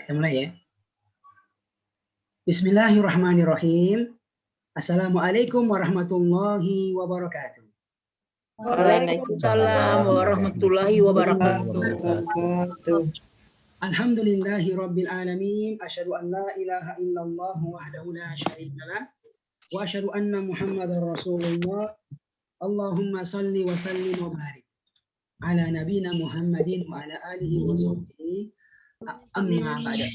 Kita mulai ya. Bismillahirrahmanirrahim. Assalamualaikum warahmatullahi wabarakatuh. Waalaikumsalam warahmatullahi wabarakatuh. Alhamdulillahi rabbil alamin. Asyhadu an la ilaha illallah wahdahu la syarikalah. Wa asyhadu anna Muhammadar Rasulullah. Allahumma salli wa sallim wa barik ala nabina Muhammadin wa ala alihi wa sahbihi. Amma ba'da.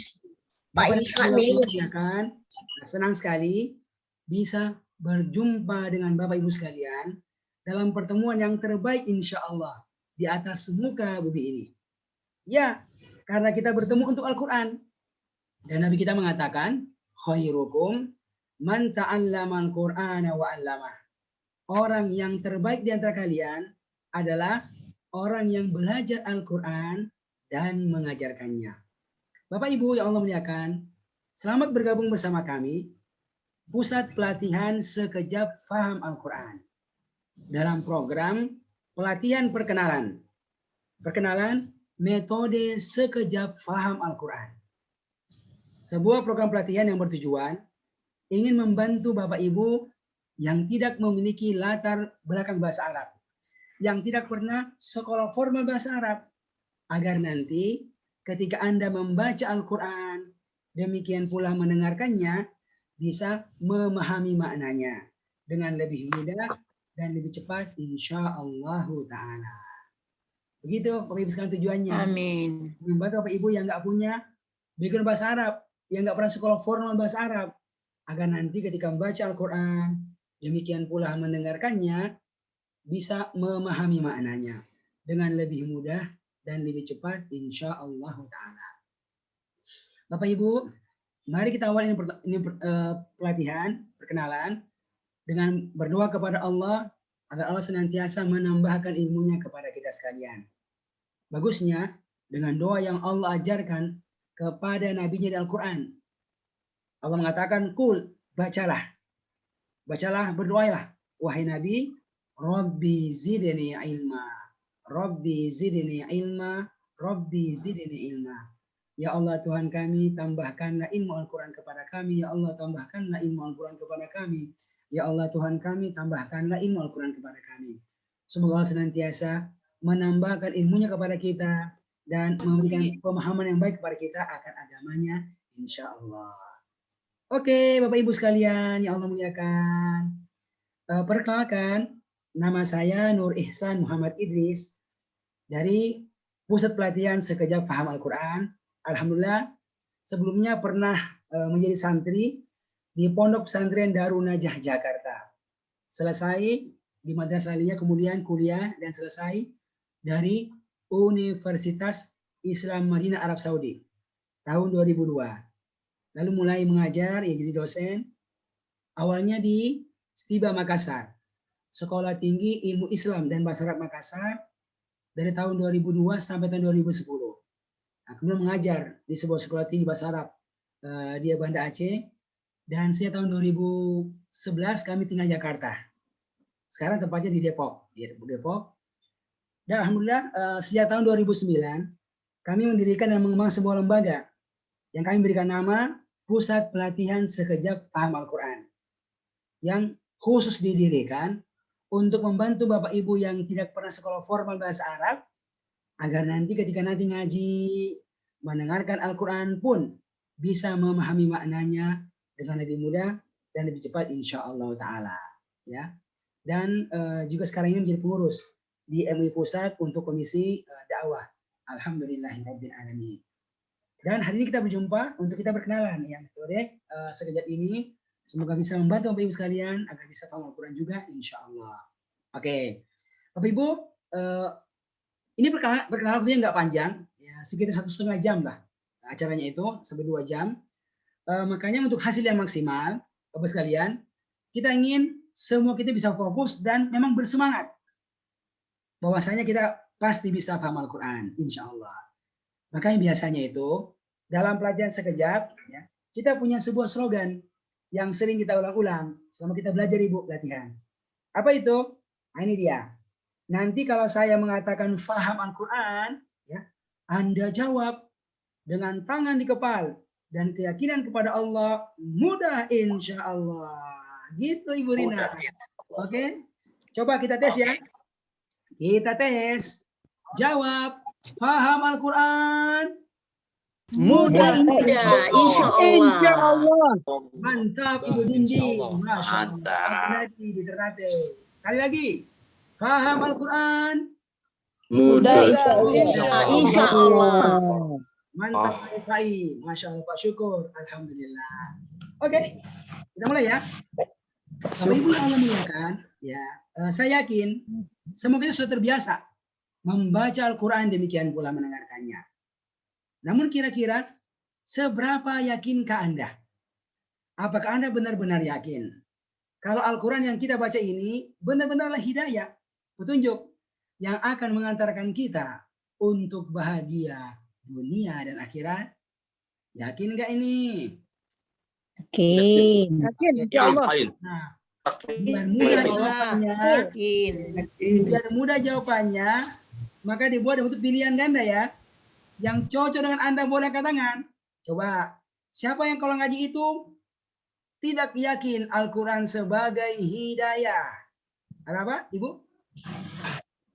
Bapak Ibu sekalian, senang sekali bisa berjumpa dengan Bapak Ibu sekalian dalam pertemuan yang terbaik insya Allah di atas muka bumi ini. Ya, karena kita bertemu untuk Al-Quran. Dan Nabi kita mengatakan, khairukum man ta'allama al-Qur'ana wa 'allamah. Orang yang terbaik di antara kalian adalah orang yang belajar Al-Quran dan mengajarkannya. Bapak Ibu yang Allah muliakan, selamat bergabung bersama kami, Pusat Pelatihan Sekejap Faham Al-Quran. Dalam program pelatihan perkenalan. Perkenalan metode sekejap faham Al-Quran. Sebuah program pelatihan yang bertujuan ingin membantu Bapak Ibu yang tidak memiliki latar belakang bahasa Arab, yang tidak pernah sekolah formal bahasa Arab, agar nanti ketika Anda membaca Al-Quran, demikian pula mendengarkannya, bisa memahami maknanya dengan lebih mudah dan lebih cepat insya Allah Ta'ala. Begitu Bapak Ibu sekalian tujuannya. Amin. Membantu Bapak Ibu yang nggak punya background bahasa Arab, yang nggak pernah sekolah formal bahasa Arab, agar nanti ketika membaca Al-Quran, demikian pula mendengarkannya, bisa memahami maknanya dengan lebih mudah dan lebih cepat insya Allah Ta'ala. Bapak Ibu, mari kita awal ini pelatihan, perkenalan, dengan berdoa kepada Allah agar Allah senantiasa menambahkan ilmunya kepada kita sekalian. Bagusnya dengan doa yang Allah ajarkan kepada Nabi-Nya di Al-Quran. Allah mengatakan, kul, bacalah. Bacalah, berdoalah. Wahai Nabi, Rabbi zidni ilma. Rabbi zidni ilma. Rabbi zidni ilma. Ya Allah Tuhan kami, tambahkanlah ilmu Al-Quran kepada kami. Ya Allah, tambahkanlah ilmu Al-Quran kepada kami. Ya Allah Tuhan kami, tambahkanlah ilmu Al-Quran kepada kami. Semoga Allah senantiasa menambahkan ilmunya kepada kita dan memberikan pemahaman yang baik kepada kita akan agamanya, insya Allah. Oke, Bapak Ibu sekalian, yang Allah muliakan. Perkenalkan, nama saya Nur Ihsan Muhammad Idris dari Pusat Pelatihan Sekejap Faham Al-Quran. Alhamdulillah, sebelumnya pernah menjadi santri di Pondok Pesantren Darun Najah Jakarta. Selesai di Madrasah Aliyah, kemudian kuliah dan selesai dari Universitas Islam Madinah Arab Saudi tahun 2002. Lalu mulai mengajar, ya jadi dosen. Awalnya di Stiba Makassar, Sekolah Tinggi Ilmu Islam dan Bahasa Arab Makassar dari tahun 2002 sampai tahun 2010. Nah, kemudian mengajar di sebuah sekolah tinggi bahasa Arab di Banda Aceh. Dan sejak tahun 2011 kami tinggal di Jakarta. Sekarang tempatnya di Depok. Dan alhamdulillah sejak tahun 2009 kami mendirikan dan mengembangkan sebuah lembaga yang kami berikan nama Pusat Pelatihan Sekejap Faham Al-Quran, yang khusus didirikan untuk membantu Bapak Ibu yang tidak pernah sekolah formal bahasa Arab, agar nanti ketika nanti ngaji, mendengarkan Al-Quran pun bisa memahami maknanya dengan lebih mudah dan lebih cepat insya Allah Ta'ala. Ya. Dan juga sekarang ini menjadi pengurus di MUI Pusat untuk Komisi Dakwah. Alhamdulillahirrabbilalamin. Dan hari ini kita berjumpa untuk kita berkenalan ya metode sekejap ini. Semoga bisa membantu Bapak Ibu sekalian agar bisa paham Al-Quran juga insya Allah. Oke. Bapak Ibu, ini perkenalan waktunya nggak panjang, ya sekitar 1,5 jam lah acaranya itu, sampai 2 jam. Makanya untuk hasil yang maksimal, Bapak sekalian, kita ingin semua kita bisa fokus dan memang bersemangat. Bahwasanya kita pasti bisa paham Al-Quran, insya Allah. Makanya biasanya itu, dalam pelatihan sekejap, ya, kita punya sebuah slogan yang sering kita ulang-ulang selama kita belajar Ibu pelatihan. Apa itu? Nah, ini dia. Nanti kalau saya mengatakan faham Al-Quran, ya, Anda jawab, dengan tangan di kepal dan keyakinan kepada Allah, mudah insya Allah. Gitu Ibu Rina. Oke, coba kita tes ya. Kita tes. Jawab. Paham Al-Quran? Mudah insya Allah. Mantap Ibu Dindi. Masya Allah. Sekali lagi. Paham Al-Quran? Mudah insya Allah. Mantap Pak Fai. Masya Allah Pak Syukur. Alhamdulillah. Oke, kita mulai ya. Bapak Ibu yang Allah muliakan, ya, saya yakin semoga kita sudah terbiasa membaca Al-Quran, demikian pula mendengarkannya. Namun kira-kira seberapa yakinkah Anda? Apakah Anda benar-benar yakin kalau Al-Quran yang kita baca ini benar-benarlah hidayah, petunjuk yang akan mengantarkan kita untuk bahagia dunia dan akhirat? Yakin nggak ini? Yakin insya Allah. Nah, biar mudah jawabannya, biar mudah jawabannya, maka dibuat untuk pilihan ganda ya. Yang cocok dengan Anda boleh angkat tangan. Coba, siapa yang kalau ngaji itu tidak yakin Al-Quran sebagai hidayah? Ada apa, Ibu?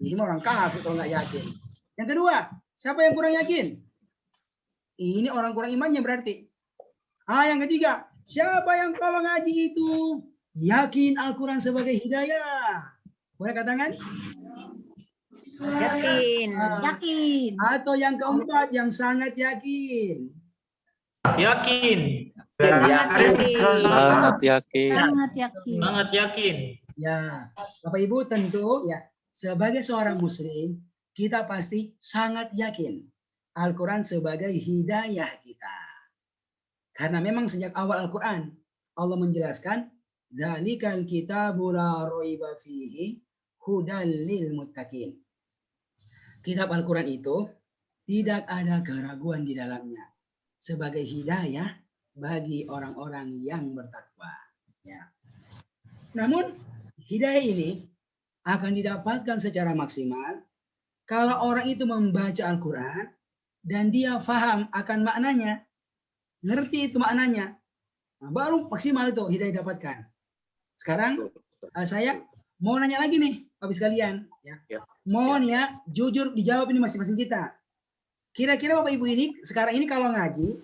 Ini orang kafir kalau nggak yakin. Yang kedua, siapa yang kurang yakin? Ini orang kurang imannya berarti. Yang ketiga, siapa yang kalau ngaji itu yakin Al-Quran sebagai hidayah? Boleh katakan? Yakin. Atau yang keempat, yang sangat yakin. Yakin. Sangat yakin. Ya, Bapak Ibu tentu ya, sebagai seorang muslim, kita pasti sangat yakin Al-Quran sebagai hidayah kita. Karena memang sejak awal Al-Quran, Allah menjelaskan, Dzalikal kitabu la raiba fihi hudal lil muttaqin. Kitab Al-Quran itu tidak ada keraguan di dalamnya sebagai hidayah bagi orang-orang yang bertakwa. Ya. Namun hidayah ini akan didapatkan secara maksimal kalau orang itu membaca Al-Quran dan dia faham akan maknanya, ngerti itu maknanya, nah, baru maksimal itu hidayah dapatkan. Sekarang saya mau nanya lagi nih, Bapak sekalian, ya. Mohon ya, jujur dijawab ini masing-masing kita. Kira-kira Bapak Ibu ini sekarang ini kalau ngaji,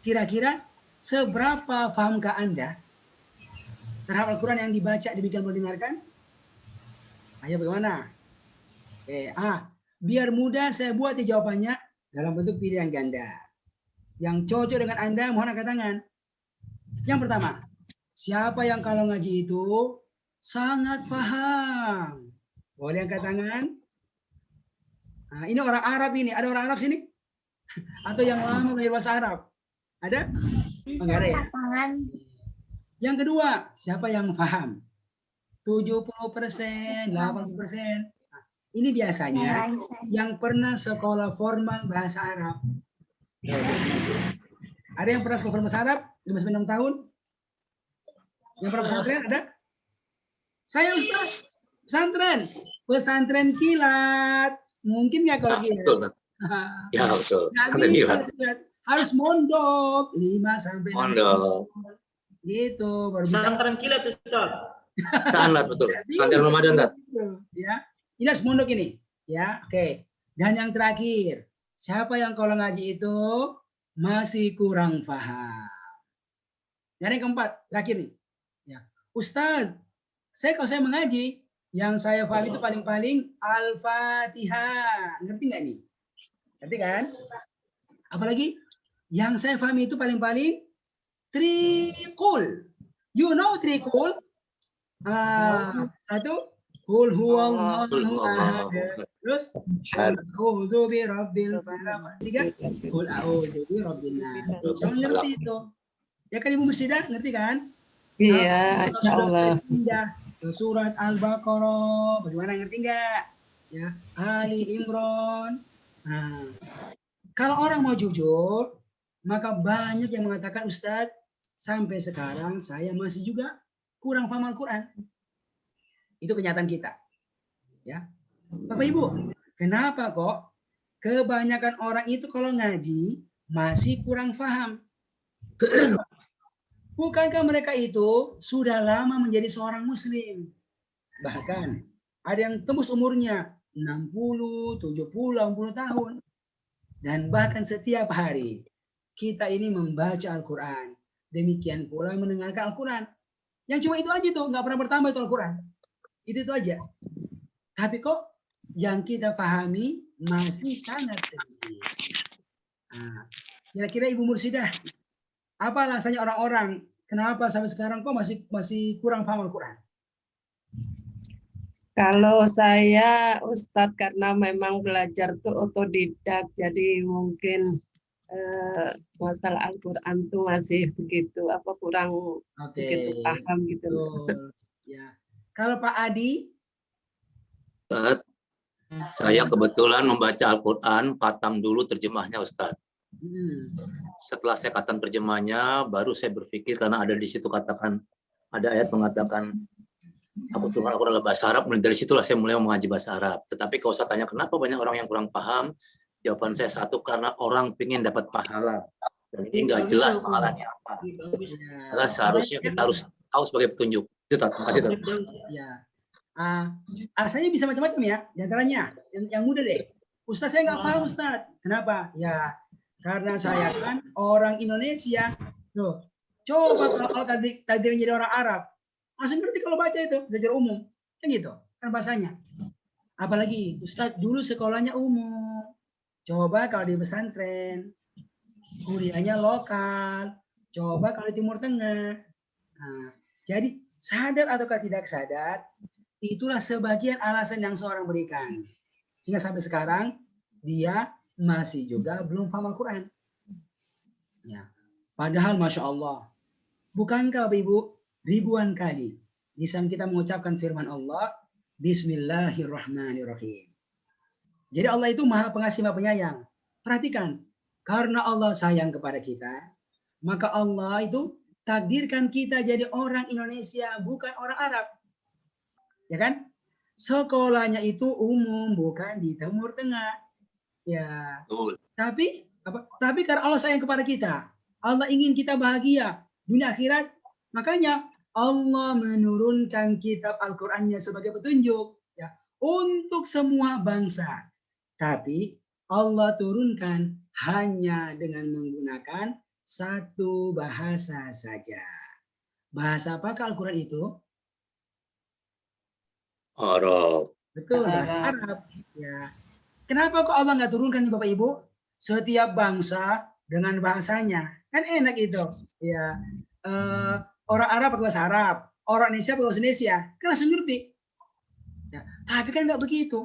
kira-kira seberapa pahamkah Anda terhadap Al-Quran yang dibaca, demikian mendengarkan? Ayo bagaimana? Biar mudah saya buat jawabannya dalam bentuk pilihan ganda. Yang cocok dengan Anda, mohon angkat tangan. Yang pertama, siapa yang kalau ngaji itu sangat paham? Boleh angkat tangan? Nah, ini orang Arab ini. Ada orang Arab sini? Atau yang lama belajar bahasa Arab? Ada? Enggak ada ya? Yang kedua, siapa yang paham? 70%, 80%. Nah, ini biasanya yang pernah sekolah formal bahasa Arab. Ada yang pernah sekolah formal bahasa Arab? 5-6 tahun? Yang pernah pesantren ada? Saya Ustaz, pesantren kilat. Mungkin nggak kalau kilat? Betul. Ya betul. Harus mondok 5-6 Mondok. Gitu baru bisa. Pesantren kilat Ustaz. Sangat betul. Pesantren Ramadan Tat. Ya, ini harus mondok ini. Ya, oke. Dan yang terakhir, siapa yang kalau ngaji itu masih kurang paham? Dan yang keempat, terakhir nih. Ya, Ustadz, kalau saya mengaji, yang saya paham itu paling-paling Al-Fatihah. Ngerti nggak nih? Ngerti kan? Apalagi yang saya paham itu paling-paling Trikul. You know Trikul? Satu, Qul huwallahu ahad. Terus, a'udzu birabbil falaq. Tiga, Qul a'udzu birabbin nas. Jangan ngerti itu. Ya kan Ibu Mursidah, ngerti kan? Iya, insyaallah. Surat Al-Baqarah, bagaimana ngerti nggak? Ya, Ali Imran. Nah, kalau orang mau jujur, maka banyak yang mengatakan, Ustadz, sampai sekarang saya masih juga kurang paham Al-Quran. Itu kenyataan kita. Ya, Bapak Ibu, kenapa kok kebanyakan orang itu kalau ngaji masih kurang paham. Kenapa? Bukankah mereka itu sudah lama menjadi seorang muslim? Bahkan ada yang tembus umurnya 60, 70, 80 tahun. Dan bahkan setiap hari kita ini membaca Al-Quran. Demikian pula mendengarkan Al-Quran. Yang cuma itu aja tuh, nggak pernah bertambah itu Al-Quran. Itu aja. Tapi kok yang kita pahami masih sangat sedikit. Nah, kira-kira Ibu Mursidah, apa alasannya orang-orang kenapa sampai sekarang kok masih kurang paham Al-Quran? Kalau saya Ustadz karena memang belajar tuh otodidak, jadi mungkin masalah Al-Quran tuh masih begitu kurang begitu paham gitu. Betul. Ya. Kalau Pak Adi? Ustaz, saya kebetulan membaca Al-Quran, khatam dulu terjemahnya Ustaz. Setelah saya khatam terjemahnya, baru saya berpikir karena ada di situ katakan, ada ayat mengatakan aku turun Al-Quran dalam bahasa Arab, dari situlah saya mulai mengaji bahasa Arab. Tetapi kalau saya tanya kenapa banyak orang yang kurang paham, jawaban saya satu, karena orang ingin dapat pahala. Dan ini nggak jelas pahalanya apa. Karena seharusnya kita harus tahu sebagai petunjuk. Itu terima kasih. Ya. Alasannya bisa macam-macam ya. Di antaranya, yang mudah deh. Ustaz saya nggak paham Ustaz. Kenapa? Ya, karena saya kan orang Indonesia. Loh, coba kalau tadi jadi orang Arab, langsung ngerti kalau baca itu secara umum, kan gitu kan bahasanya. Apalagi Ustadz dulu sekolahnya umum, coba kalau di pesantren kuliahnya lokal, coba kalau di Timur Tengah. Nah, jadi sadar ataukah tidak sadar, itulah sebagian alasan yang seorang berikan sehingga sampai sekarang dia masih juga belum paham Al-Quran. Ya, padahal masya Allah, bukankah Bapak Ibu ribuan kali lisan kita mengucapkan firman Allah, Bismillahirrahmanirrahim. Jadi Allah itu maha pengasih, maha penyayang. Perhatikan, karena Allah sayang kepada kita, maka Allah itu takdirkan kita jadi orang Indonesia, bukan orang Arab. Ya kan? Sekolahnya itu umum, bukan di Timur Tengah. Ya. Tapi karena Allah sayang kepada kita, Allah ingin kita bahagia dunia akhirat, makanya Allah menurunkan kitab Al-Qur'annya sebagai petunjuk ya untuk semua bangsa. Tapi Allah turunkan hanya dengan menggunakan satu bahasa saja. Bahasa apakah Al-Qur'an itu? Arab. Betul, bahasa Arab. Ya. Kenapa kok Allah nggak turunkan nih Bapak Ibu? Setiap bangsa dengan bahasanya. Kan enak itu. Ya. Orang Arab pakai bahasa Arab, orang Indonesia pakai bahasa Indonesia, kan langsung ngerti. Ya, tapi kan nggak begitu,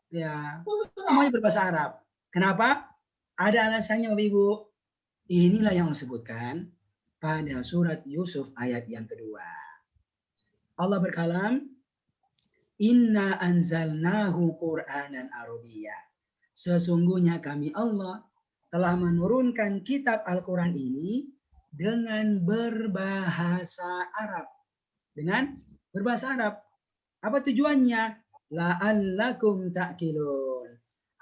Ya, semuanya berbahasa Arab. Kenapa? Ada alasannya, Bapak Ibu. Inilah yang disebutkan pada surat Yusuf ayat yang kedua. Allah berkalam, Inna anzalnahu Qur'anan Arabiyya. Sesungguhnya kami Allah telah menurunkan kitab Al-Quran ini dengan berbahasa Arab. Dengan berbahasa Arab. Apa tujuannya? La'allakum ta'qilun.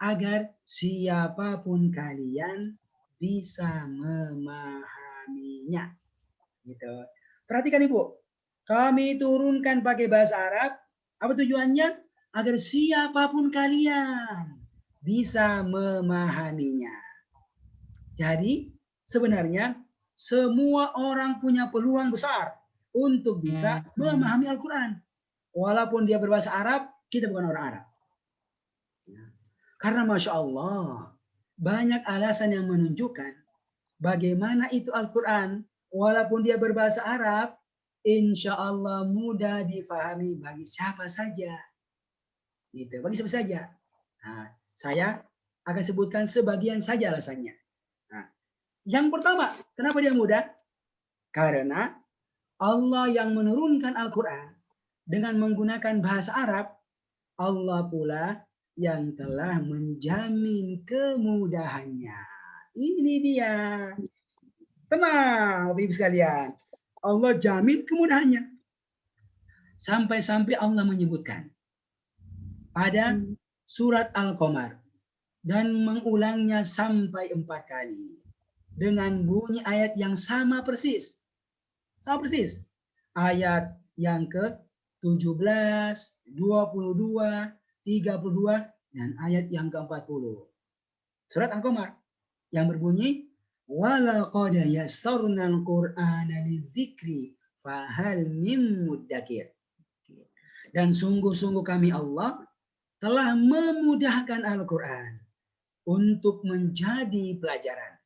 Agar siapapun kalian bisa memahaminya. Gitu. Perhatikan Ibu. Kami turunkan pakai bahasa Arab. Apa tujuannya? Agar siapapun kalian bisa memahaminya. Jadi sebenarnya semua orang punya peluang besar untuk bisa memahami Al-Quran. Walaupun dia berbahasa Arab, kita bukan orang Arab. Karena Masya Allah, banyak alasan yang menunjukkan bagaimana itu Al-Quran. Walaupun dia berbahasa Arab, insya Allah mudah difahami bagi siapa saja. Gitu, bagi siapa saja. Nah, saya akan sebutkan sebagian saja alasannya. Yang pertama, kenapa dia mudah? Karena Allah yang menurunkan Al-Quran dengan menggunakan bahasa Arab, Allah pula yang telah menjamin kemudahannya. Ini dia. Tenang, Bapak Ibu sekalian. Allah jamin kemudahannya. Sampai-sampai Allah menyebutkan pada surat Al-Qamar dan mengulangnya sampai 4 kali dengan bunyi ayat yang sama persis. Sama persis. Ayat yang ke-17, 22, 32 dan ayat yang ke-40. Surat Al-Qamar yang berbunyi walaqad yassarnal Qur'ana lidzikri fahal mim muddakir. Dan sungguh-sungguh kami Allah telah memudahkan Al-Qur'an untuk menjadi pelajaran.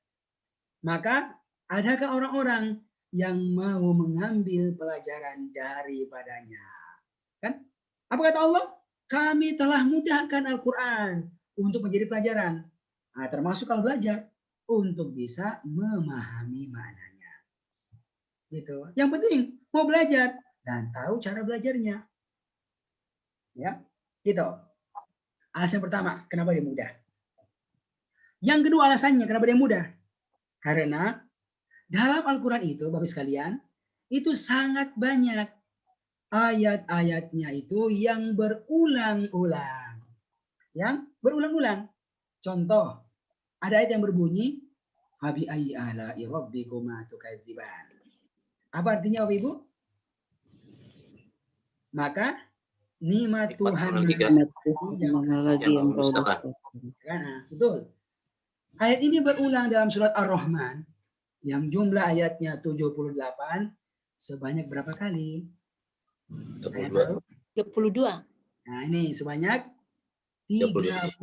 Maka adakah orang-orang yang mau mengambil pelajaran daripadanya? Kan? Apa kata Allah? Kami telah mudahkan Al-Qur'an untuk menjadi pelajaran. Nah, termasuk kalau belajar untuk bisa memahami maknanya. Gitu. Yang penting mau belajar dan tahu cara belajarnya. Ya, gitu. Alasan pertama, kenapa dia mudah? Yang kedua alasannya kenapa dia mudah? Karena dalam Al-Quran itu, Bapak sekalian, itu sangat banyak ayat-ayatnya itu yang berulang-ulang. Yang berulang-ulang. Contoh, ada ayat yang berbunyi, Fabi ayyi ala'i rabbikuma tukadziban. Apa artinya, Bapak Ibu? Maka nikmat Tuhan yang kau betul. Ayat ini berulang dalam surat Ar-Rahman yang jumlah ayatnya 78 sebanyak berapa kali? 22. 22. Nah, ini sebanyak 31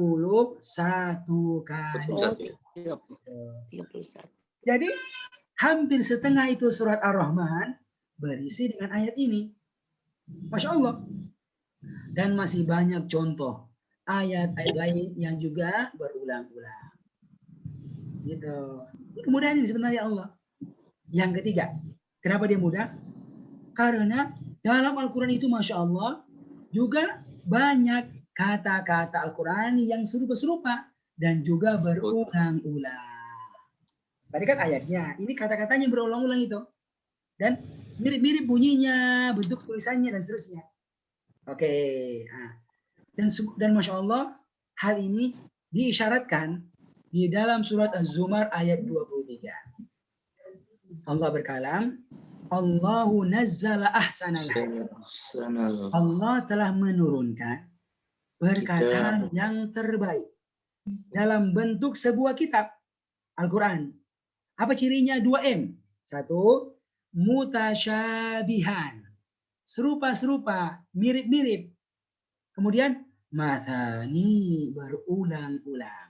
kali. 31. Jadi hampir setengah itu surat Ar-Rahman berisi dengan ayat ini. Masya Allah. Dan masih banyak contoh ayat-ayat lain yang juga berulang-ulang. Gitu. Ini kemudahan ini sebenarnya Allah. Yang ketiga, kenapa dia mudah? Karena dalam Al-Quran itu Masya Allah juga banyak kata-kata Al-Quran yang serupa-serupa dan juga berulang-ulang. Tadi kan ayatnya, ini kata-katanya berulang-ulang itu. Dan mirip-mirip bunyinya, bentuk tulisannya dan seterusnya. Oke. Nah. Dan Masya Allah, hal ini diisyaratkan di dalam surat Az-Zumar ayat 23. Allah berkalam, Allahu nazzala ahsanal hadits. Allah telah menurunkan perkataan yang terbaik dalam bentuk sebuah kitab Al-Quran. Apa cirinya? 2M. 1, mutasyabihan. Serupa-serupa, mirip-mirip. Kemudian, mathani, berulang-ulang.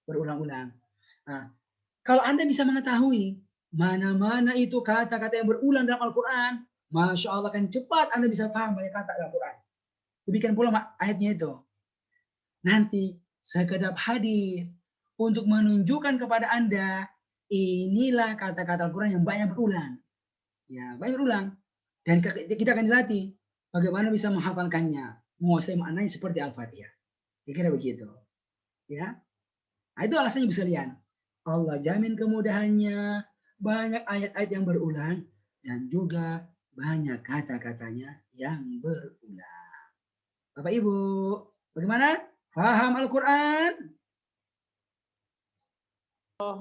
Berulang-ulang. Nah, kalau Anda bisa mengetahui mana-mana itu kata-kata yang berulang dalam Al-Quran, Masya Allah kan cepat Anda bisa paham banyak kata dalam Al-Quran. Demikian pula ayatnya itu. Nanti sekedap hadir untuk menunjukkan kepada Anda, inilah kata-kata Al-Quran yang banyak berulang. Ya, banyak berulang. Dan kita akan dilatih bagaimana bisa menghafalkannya, menguasai maknanya seperti Al-Fatihah. Kira-kira begitu. Ya. Nah, itu alasannya bisa lihat. Allah jamin kemudahannya, banyak ayat-ayat yang berulang dan juga banyak kata-katanya yang berulang. Bapak Ibu, bagaimana? Paham Al-Quran?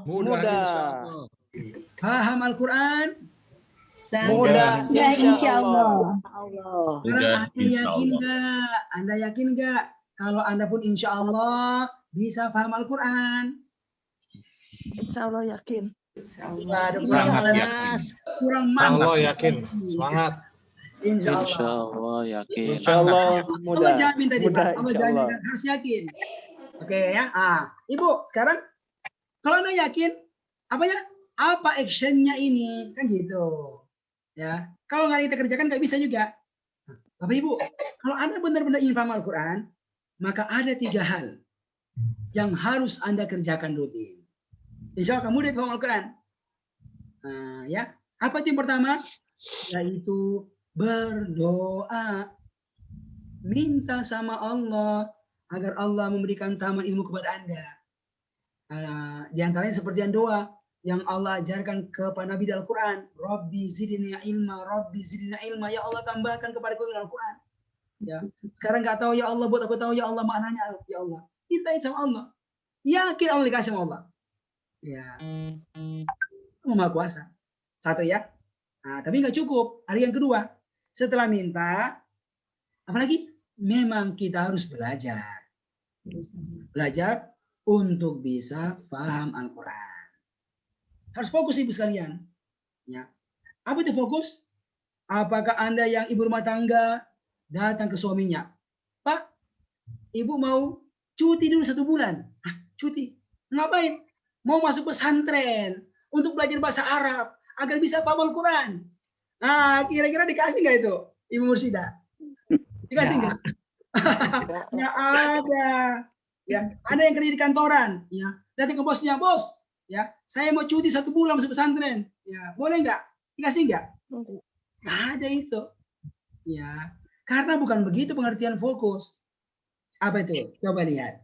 Mudah. Paham Al-Quran? Mudah, insya Allah. Sekarang Anda yakin nggak? Anda yakin nggak kalau Anda pun insya Allah bisa paham Al-Quran? Insya Allah yakin. Sangat yakin. Kurang mantap. Allah yakin. Semangat. Insya Allah yakin. Insya Allah mudah. Allah jamin tadi, Mudah, Pak. Allah insya jamin Allah. dan harus yakin. Oke ya. Ibu, sekarang kalau Anda yakin, apa actionnya ini? Kan gitu. Ya. Kalau nggak kita kerjakan nggak bisa juga. Bapak Ibu, kalau Anda benar-benar ingin paham Al-Quran, maka ada 3 hal yang harus Anda kerjakan rutin. Insya Allah kamu udah paham Al-Quran. Ya. Apa itu yang pertama? Yaitu berdoa. Minta sama Allah agar Allah memberikan taman ilmu kepada Anda. Di antaranya seperti yang doa yang Allah ajarkan kepada Nabi di Al-Quran. Rabbi zidni ilma, Rabbi zidni ilma. Ya Allah tambahkan kepada aku Al-Quran. Ya. Sekarang nggak tahu ya Allah, buat aku tahu ya Allah maknanya ya Allah. Minta sama Allah. Yakin Allah dikasih sama Allah. Ya. Maha kuasa. Satu ya. Nah, tapi nggak cukup. Hari yang kedua, setelah minta, apalagi? Memang kita harus belajar. Belajar untuk bisa paham Al-Quran. Harus fokus ibu sekalian. Ya. Apa itu fokus? Apakah Anda yang ibu rumah tangga datang ke suaminya, Pak, ibu mau cuti dulu 1 bulan. Hah, cuti? Ngapain? Mau masuk pesantren untuk belajar bahasa Arab agar bisa paham Al-Quran. Nah, kira-kira dikasih nggak itu, Ibu Mursida? Dikasih nggak? Nggak ada. Ya, ada yang kerja di kantoran. Ya, datang ke bosnya, bos. Ya, saya mau cuti 1 bulan masuk pesantren. Ya, boleh nggak? Dikasih nggak? Nggak ada itu. Ya, karena bukan begitu pengertian fokus. Apa itu? Coba lihat.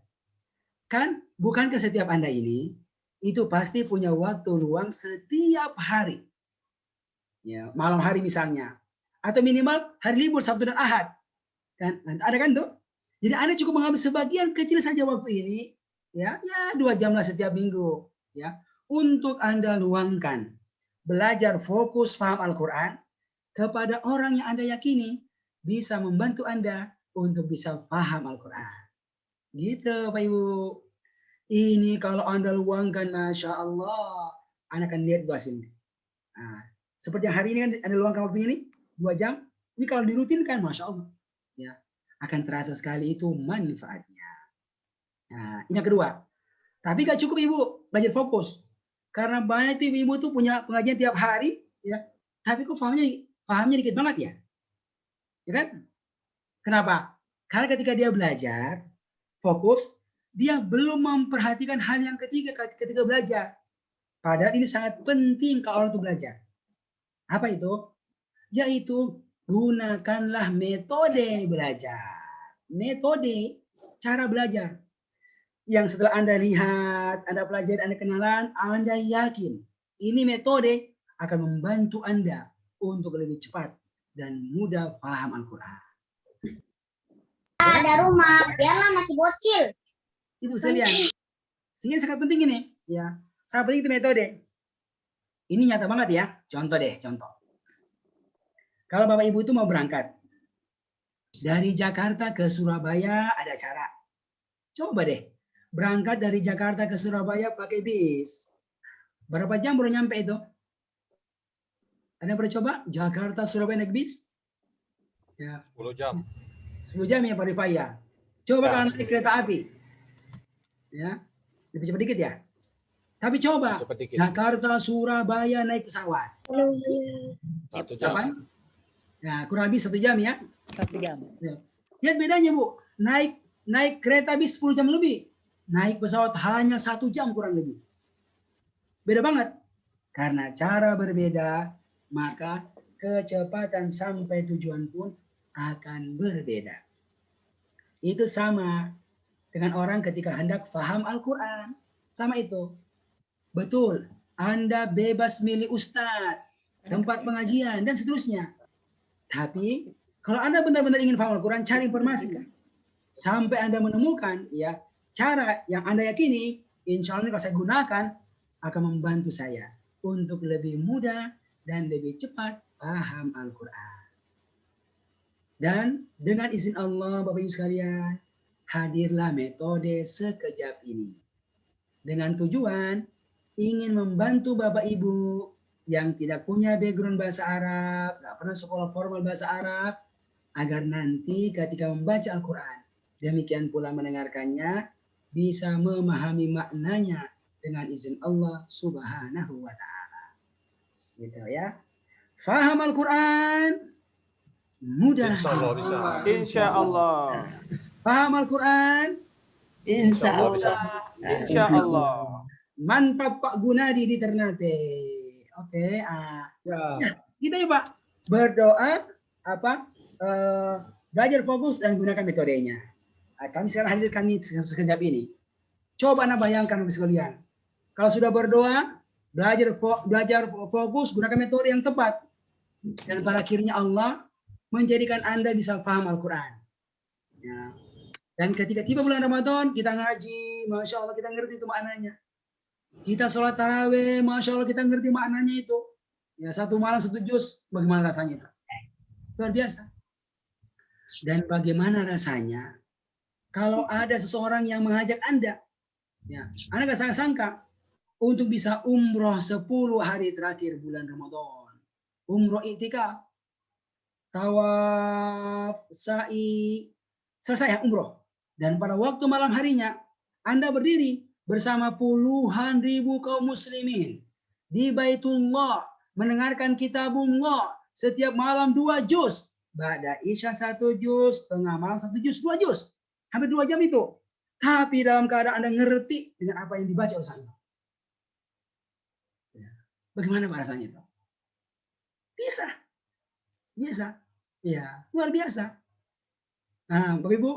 Kan bukankah setiap Anda ini itu pasti punya waktu luang setiap hari. Ya, malam hari misalnya. Atau minimal hari libur Sabtu dan Ahad. Kan ada kan tuh? Jadi Anda cukup mengambil sebagian kecil saja waktu ini, ya 2 jam lah setiap minggu, ya, untuk Anda luangkan belajar fokus paham Al-Quran kepada orang yang Anda yakini bisa membantu Anda untuk bisa paham Al-Quran. Gitu Pak Ibu. Ini kalau Anda luangkan, Masya Allah, Anda akan lihat itu hasilnya. Nah, seperti yang hari ini kan Anda luangkan waktu ini 2 jam. Ini kalau dirutinkan, Masya Allah, ya, akan terasa sekali itu manfaatnya. Nah, ini yang kedua. Tapi gak cukup Ibu belajar fokus. Karena banyak itu ibu tuh punya pengajian tiap hari, ya. Tapi kok pahamnya dikit banget ya. Ya kan? Kenapa? Karena ketika dia belajar, fokus, dia belum memperhatikan hal yang ketiga ketika belajar. Padahal ini sangat penting kalau orang itu belajar. Apa itu? Yaitu gunakanlah metode belajar. Metode cara belajar. Yang setelah Anda lihat, Anda pelajari, Anda kenalan, Anda yakin ini metode akan membantu Anda untuk lebih cepat dan mudah paham Al-Quran. Ada rumah, biarlah masih bocil. Itu sekalian. Sehingga sangat penting ini, ya. Sangat penting itu metode. Ini nyata banget ya. Contoh deh, contoh. Kalau Bapak Ibu itu mau berangkat dari Jakarta ke Surabaya, ada acara. Coba deh, berangkat dari Jakarta ke Surabaya pakai bis. Berapa jam baru nyampe itu? Ada pernah coba Jakarta Surabaya naik bis? Ya. 10 jam. 10 jam ya Pak Rifai ya. Coba kalau naik kereta api. Ya. Lebih cepat dikit ya. Tapi coba Jakarta Surabaya naik pesawat. 1 jam. Kapan? Nah, kurang lebih 1 jam ya. 1 jam. Ya. Lihat bedanya Bu. Naik kereta bis 10 jam lebih. Naik pesawat hanya 1 jam kurang lebih. Beda banget. Karena cara berbeda, maka kecepatan sampai tujuan pun akan berbeda. Itu sama dengan orang ketika hendak paham Al-Quran. Sama itu. Betul. Anda bebas milih ustadz, tempat pengajian, dan seterusnya. Tapi kalau Anda benar-benar ingin paham Al-Quran, cari informasi. Sampai Anda menemukan ya cara yang Anda yakini, insya Allah kalau saya gunakan, akan membantu saya untuk lebih mudah dan lebih cepat paham Al-Quran. Dan dengan izin Allah, Bapak Ibu sekalian, hadirlah metode sekejap ini. Dengan tujuan ingin membantu Bapak Ibu yang tidak punya background bahasa Arab, nggak pernah sekolah formal bahasa Arab, agar nanti ketika membaca Al-Quran, demikian pula mendengarkannya, bisa memahami maknanya dengan izin Allah Subhanahu wa Ta'ala. Gitu ya. Faham Al-Quran mudah. Insya Allah. Paham Al-Quran? Insya Allah. Insya Allah. Mantap Pak Gunadi di Ternate. Oke. Ya, kita ya Pak berdoa belajar fokus dan gunakan metodenya. Kami sekarang hadirkan ini sekejap ini. Coba Anda bayangkan sekalian. Kalau sudah berdoa, belajar fokus, gunakan metode yang tepat. Dan pada akhirnya Allah menjadikan Anda bisa paham Al-Quran. Ya. Dan ketika tiba bulan Ramadan, kita ngaji, Masya Allah kita ngerti itu maknanya. Kita sholat tarawih, Masya Allah kita ngerti maknanya itu. Ya, 1 malam 1 juz, bagaimana rasanya itu? Luar biasa. Dan bagaimana rasanya kalau ada seseorang yang mengajak Anda, ya, Anda nggak sangka-sangka untuk bisa umroh 10 hari terakhir bulan Ramadan. Umroh iktikaf, tawaf, sa'i, selesai ya umroh. Dan pada waktu malam harinya, Anda berdiri bersama puluhan ribu kaum muslimin di Baitullah, mendengarkan kitabullah setiap malam 2 juz. Ba'da Isya 1 juz, tengah malam 1 juz, 2 juz. Hampir 2 jam itu. Tapi dalam keadaan Anda ngerti dengan apa yang dibaca oleh saya. Bagaimana bahasanya itu? Bisa. Bisa. Ya, luar biasa. Nah, Bapak Ibu,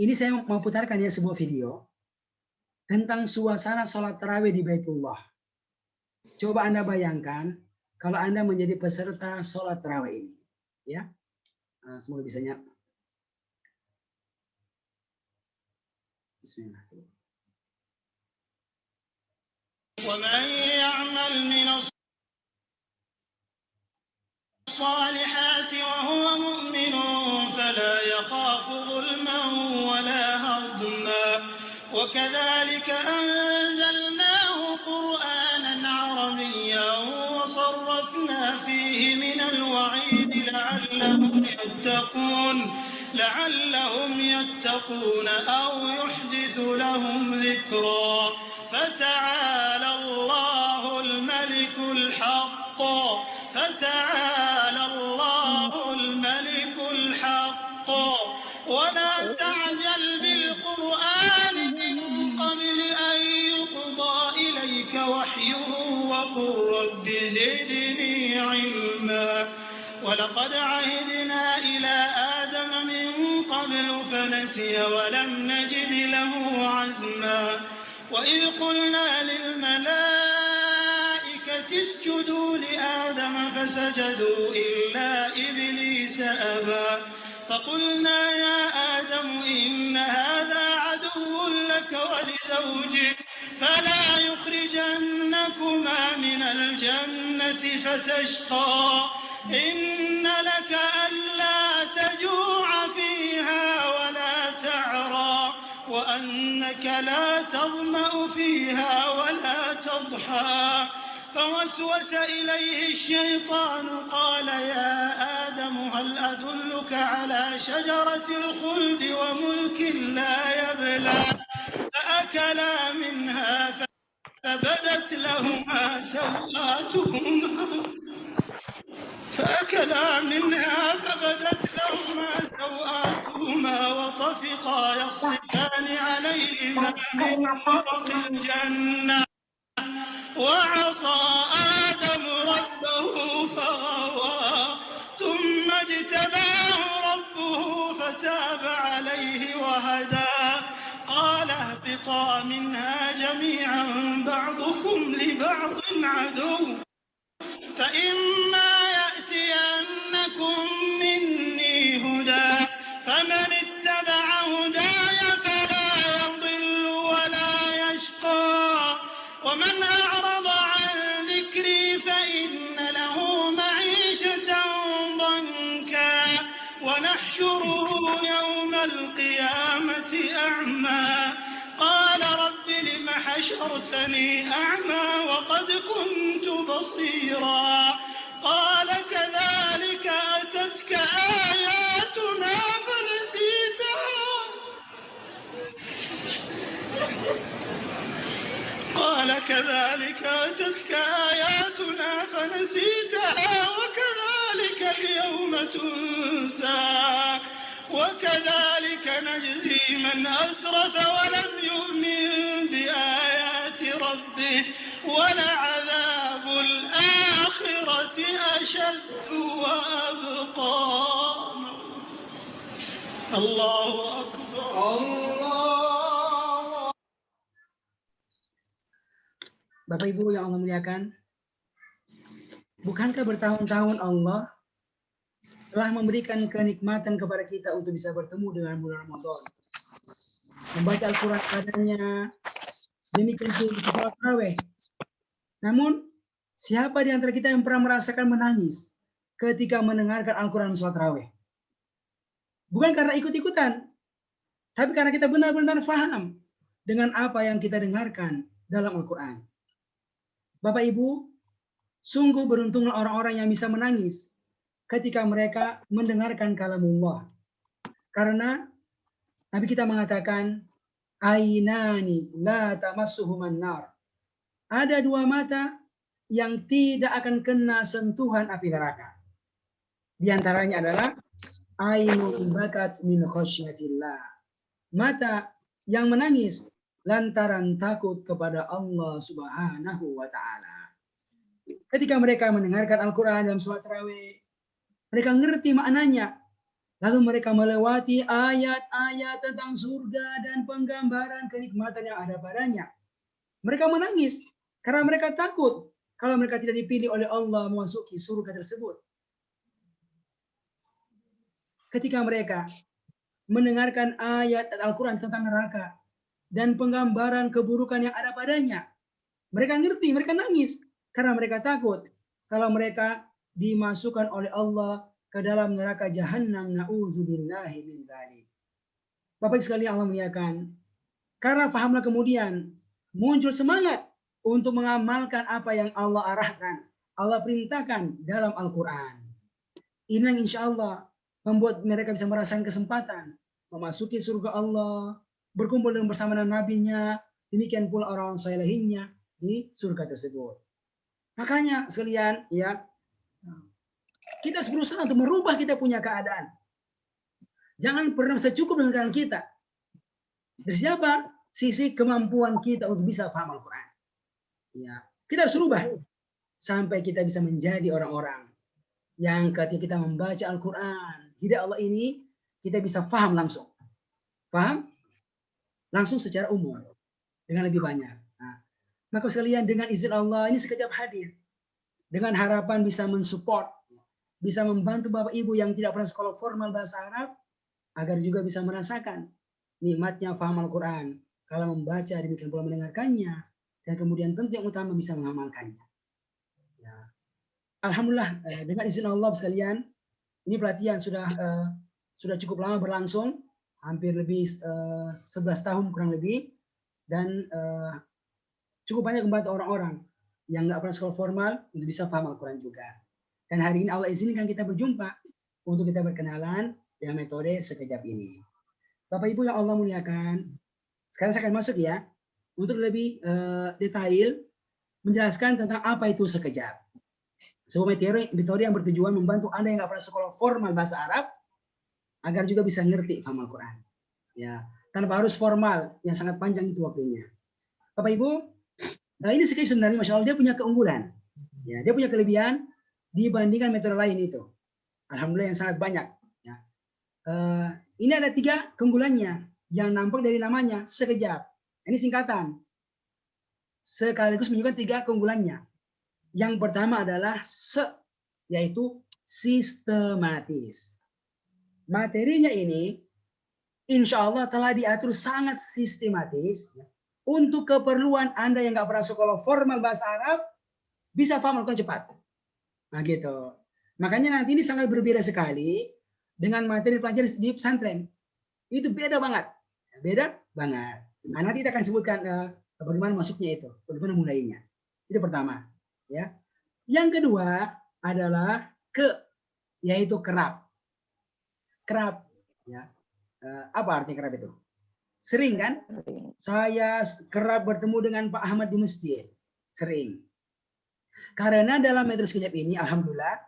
ini saya mau putarkan ya sebuah video tentang suasana sholat tarawih di Baitullah. Coba Anda bayangkan kalau Anda menjadi peserta sholat tarawih ini. Ya. Semoga bisa nyata. Bismillah. ومن يعمل من الصالحات وهو مؤمن فلا يخاف ظلما ولا هضما وكذلك أنزلناه قرآنا عربيا وصرفنا فيه من الوعيد لعلهم يتقون أو يحدث لهم ذكرا فتعالى الله الملك الحق ولا تعجل بالقرآن من قبل أن يقضى إليك وحيه وقل رب زدني علما ولقد عهدنا إلى آدم من قبل فنسي ولم نجد له عزما وإذ قلنا للملائكة اسجدوا لآدم فسجدوا إلا إبليس أبى فقلنا يا آدم إن هذا عدو لك ولزوجك فلا يخرجنكما من الجنة فتشقى إن لك ألا تجوع فيها ولا تعرى وأنك لا تظمأ فيها ولا تضحى فوسوس إليه الشيطان قال يا آدم هل أدلك على شجرة الخلد وملك لا يبلى فأكلا منها فبدت لهما سوآتهما وطفقا يخصفان عليهما من ورق الجنة وعصى آدم ربه فغوى ثم اجتباه ربه فتاب عليه وهدى قال اهبطا منها جميعا بعضكم لبعض عدو فإما يأتينكم مني هدى فمن اتبع هداي فلا يضل ولا يشقى ومن أعرض عن ذكري فإن له معيشة ضنكا ونحشره يوم القيامة أعمى قال رب لم حشرتني أعمى وقد كنت بصيرا قال كذلك أتتك آياتنا فنسيتها وكذلك اليوم تنسى وكذلك نجزي من أسرف ولم يؤمن بآيات ربه ولعذاب الآخرة أشد وأبقى الله أكبر Bapak Ibu yang Allah muliakan, bukankah bertahun-tahun Allah telah memberikan kenikmatan kepada kita untuk bisa bertemu dengan bulan Ramadan? membaca Al-Quran padanya, demikian juga sholat tarawih. Namun, siapa di antara kita yang pernah merasakan menangis ketika mendengarkan Al-Quran sholat tarawih? Bukan karena ikut-ikutan, tapi karena kita benar-benar paham dengan apa yang kita dengarkan dalam Al-Quran. Bapak Ibu, sungguh beruntunglah orang-orang yang bisa menangis ketika mereka mendengarkan kalamullah. Karena Nabi kita mengatakan, ainani la tamassuhuman nar. Ada dua mata yang tidak akan kena sentuhan api neraka. Di antaranya adalah ainun bakat min khasyatillah. Mata yang menangis lantaran takut kepada Allah Subhanahu wa taala. Ketika mereka mendengarkan Al-Qur'an dalam sholat tarawih, mereka ngerti maknanya. Lalu mereka melewati ayat-ayat tentang surga dan penggambaran kenikmatan yang ada padanya. Mereka menangis karena mereka takut kalau mereka tidak dipilih oleh Allah memasuki surga tersebut. Ketika mereka mendengarkan ayat Al-Quran tentang neraka dan penggambaran keburukan yang ada padanya, mereka ngerti, mereka nangis karena mereka takut kalau mereka dimasukkan oleh Allah ke dalam neraka jahanam. Na'udzubillahi min dzalik. Bapak sekalian Allah muliakan, karena pahamlah kemudian muncul semangat untuk mengamalkan apa yang Allah arahkan, Allah perintahkan dalam Al-Quran. Ini yang insya Allah membuat mereka bisa merasakan kesempatan memasuki surga Allah, berkumpul dengan bersama nabinya, demikian pula orang-orang salihinnya di surga tersebut. Makanya sekalian, ya, kita harus berusaha untuk merubah kita punya keadaan. Jangan pernah secukup dengan keadaan kita. Dari siapa? Sisi kemampuan kita untuk bisa paham Al-Quran. Ya, kita harus rubah sampai kita bisa menjadi orang-orang yang ketika kita membaca Al-Quran, hidayah Allah ini kita bisa paham langsung. Paham? Langsung secara umum. Dengan lebih banyak. Nah, maka sekalian dengan izin Allah ini sekejap hadir. Dengan harapan bisa mensupport, bisa membantu Bapak Ibu yang tidak pernah sekolah formal bahasa Arab, agar juga bisa merasakan nikmatnya paham Al-Quran. Kalau membaca, demikian pula mendengarkannya, dan kemudian tentu yang utama bisa mengamalkannya. Ya. Alhamdulillah, dengan izin Allah sekalian, ini pelatihan sudah cukup lama berlangsung, hampir lebih 11 tahun kurang lebih, dan cukup banyak membantu orang-orang yang nggak pernah sekolah formal untuk bisa paham Al-Quran juga. Dan hari ini Allah izinkan kita berjumpa untuk kita berkenalan dengan metode sekejap ini. Bapak Ibu yang Allah muliakan, sekarang saya akan masuk ya untuk lebih detail menjelaskan tentang apa itu sekejap. Sebuah metode yang bertujuan membantu Anda yang nggak pernah sekolah formal bahasa Arab agar juga bisa ngerti paham Al-Quran. Ya, tanpa harus formal yang sangat panjang itu waktunya. Bapak Ibu, ini sekejap sebenarnya Masya Allah dia punya keunggulan. Ya, dia punya kelebihan dibandingkan metode lain itu. Alhamdulillah yang sangat banyak. Ya. Ini ada 3 keunggulannya yang nampak dari namanya sekejap. Ini singkatan. Sekaligus menunjukkan 3 keunggulannya. Yang pertama adalah yaitu sistematis. Materinya ini insya Allah telah diatur sangat sistematis untuk keperluan Anda yang nggak pernah sekolah formal bahasa Arab bisa paham Al-Quran cepat. Nah gitu. Makanya nanti ini sangat berbeda sekali dengan materi pelajaran di pesantren. Itu beda banget. Beda banget. Nah, nanti kita akan sebutkan bagaimana masuknya itu, bagaimana mulainya. Itu pertama. Ya. Yang kedua adalah yaitu kerap. Kerap. Ya. Apa artinya kerap itu? Sering kan? Saya kerap bertemu dengan Pak Ahmad di masjid. Sering. Karena dalam metode sekejap ini, alhamdulillah,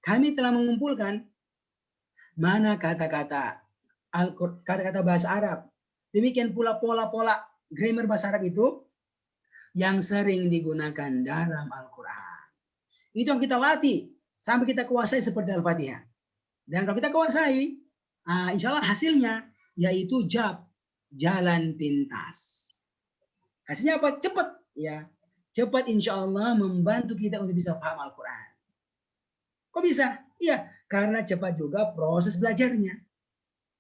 kami telah mengumpulkan mana kata-kata bahasa Arab. Demikian pula pola-pola grammar bahasa Arab itu yang sering digunakan dalam Al-Quran. Itu yang kita latih sampai kita kuasai seperti Al-Fatihah. Dan kalau kita kuasai, insya Allah hasilnya yaitu jalan pintas. Hasilnya apa? Cepat, ya. Cepat insya Allah membantu kita untuk bisa paham Al-Quran. Kok bisa? Iya, karena cepat juga proses belajarnya.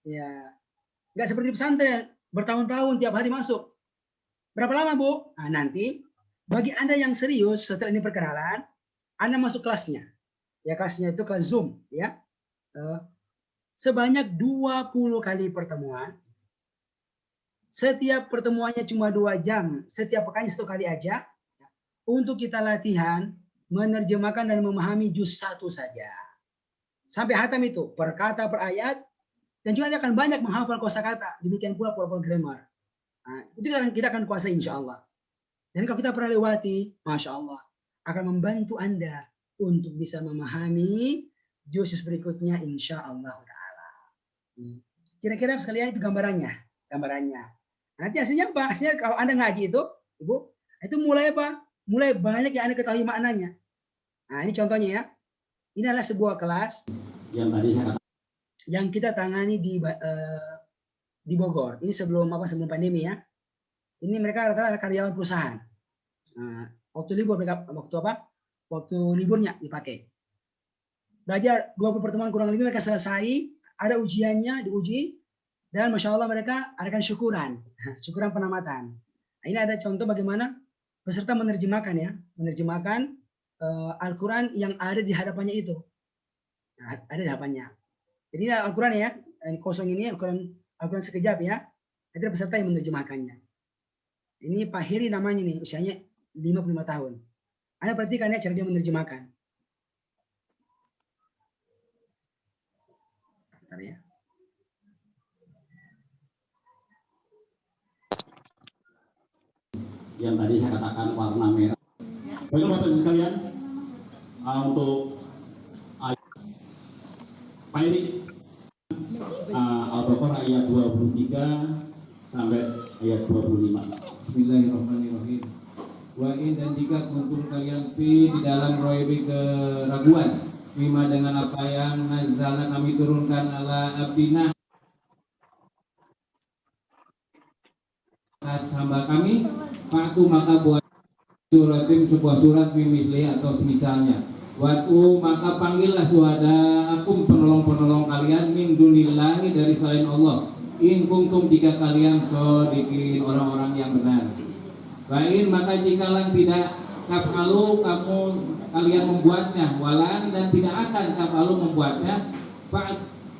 Ya, nggak seperti pesantren. bertahun-tahun tiap hari masuk. Berapa lama, Bu? Nah, nanti bagi Anda yang serius setelah ini perkenalan, Anda masuk kelasnya. Ya, kelasnya itu kelas Zoom, ya. Sebanyak 20 kali pertemuan. Setiap pertemuannya cuma 2 jam, setiap pekannya 1 kali aja. Untuk kita latihan menerjemahkan dan memahami juz 1 saja. Sampai hatam itu, per kata, per ayat, dan juga dia akan banyak menghafal kosakata. Demikian pula pola-pola grammar. Nah, itu kita akan kuasai insya Allah. Dan kalau kita pernah lewati, Masya Allah, akan membantu Anda untuk bisa memahami juz berikutnya insya Allah. Kira-kira sekalian itu gambarannya. Nanti hasilnya apa? Hasilnya kalau Anda ngaji itu, Ibu, itu mulai apa? Mulai banyak yang Anda ketahui maknanya. Nah, ini contohnya ya. Ini adalah sebuah kelas yang kita tangani di Bogor. Ini sebelum pandemi ya. Ini mereka rata-rata karyawan perusahaan. Nah, waktu liburnya dipakai. Belajar 20 pertemuan kurang lebih mereka selesai, ada ujiannya, diuji, dan Masya Allah mereka adakan syukuran penamatan. Nah, ini ada contoh bagaimana peserta menerjemahkan Al-Quran yang ada di hadapannya itu. Nah, ada di hadapannya. Jadi ini Al-Quran ya, yang kosong ini Al-Quran sekejap ya. Ada peserta yang menerjemahkannya. Ini Pak Heri namanya nih, usianya 55 tahun. Anda perhatikan ya cara dia menerjemahkan. Bentar ya. Yang tadi saya katakan warna merah. Baik Bapak sekalian, untuk Pak Erik, Al-Baqarah ayat 23 sampai ayat 25. Bismillahirrahmanirrahim. Wa in dan jika kuntum kalian di dalam roebi keraguan, bima dengan apa yang nazalna kami turunkan ala abdina atas hamba kami, Fa'tu maka buat suratin sebuah surat mimisli atau semisalnya. Watu maka panggillah suhadaakum penolong-penolong kalian min dunillahi dari selain Allah. In kuntum jika kalian shodiqin orang-orang yang benar. Bain maka jikalau tidak taf'alu kalian membuatnya, walan dan tidak akan taf'alu membuatnya.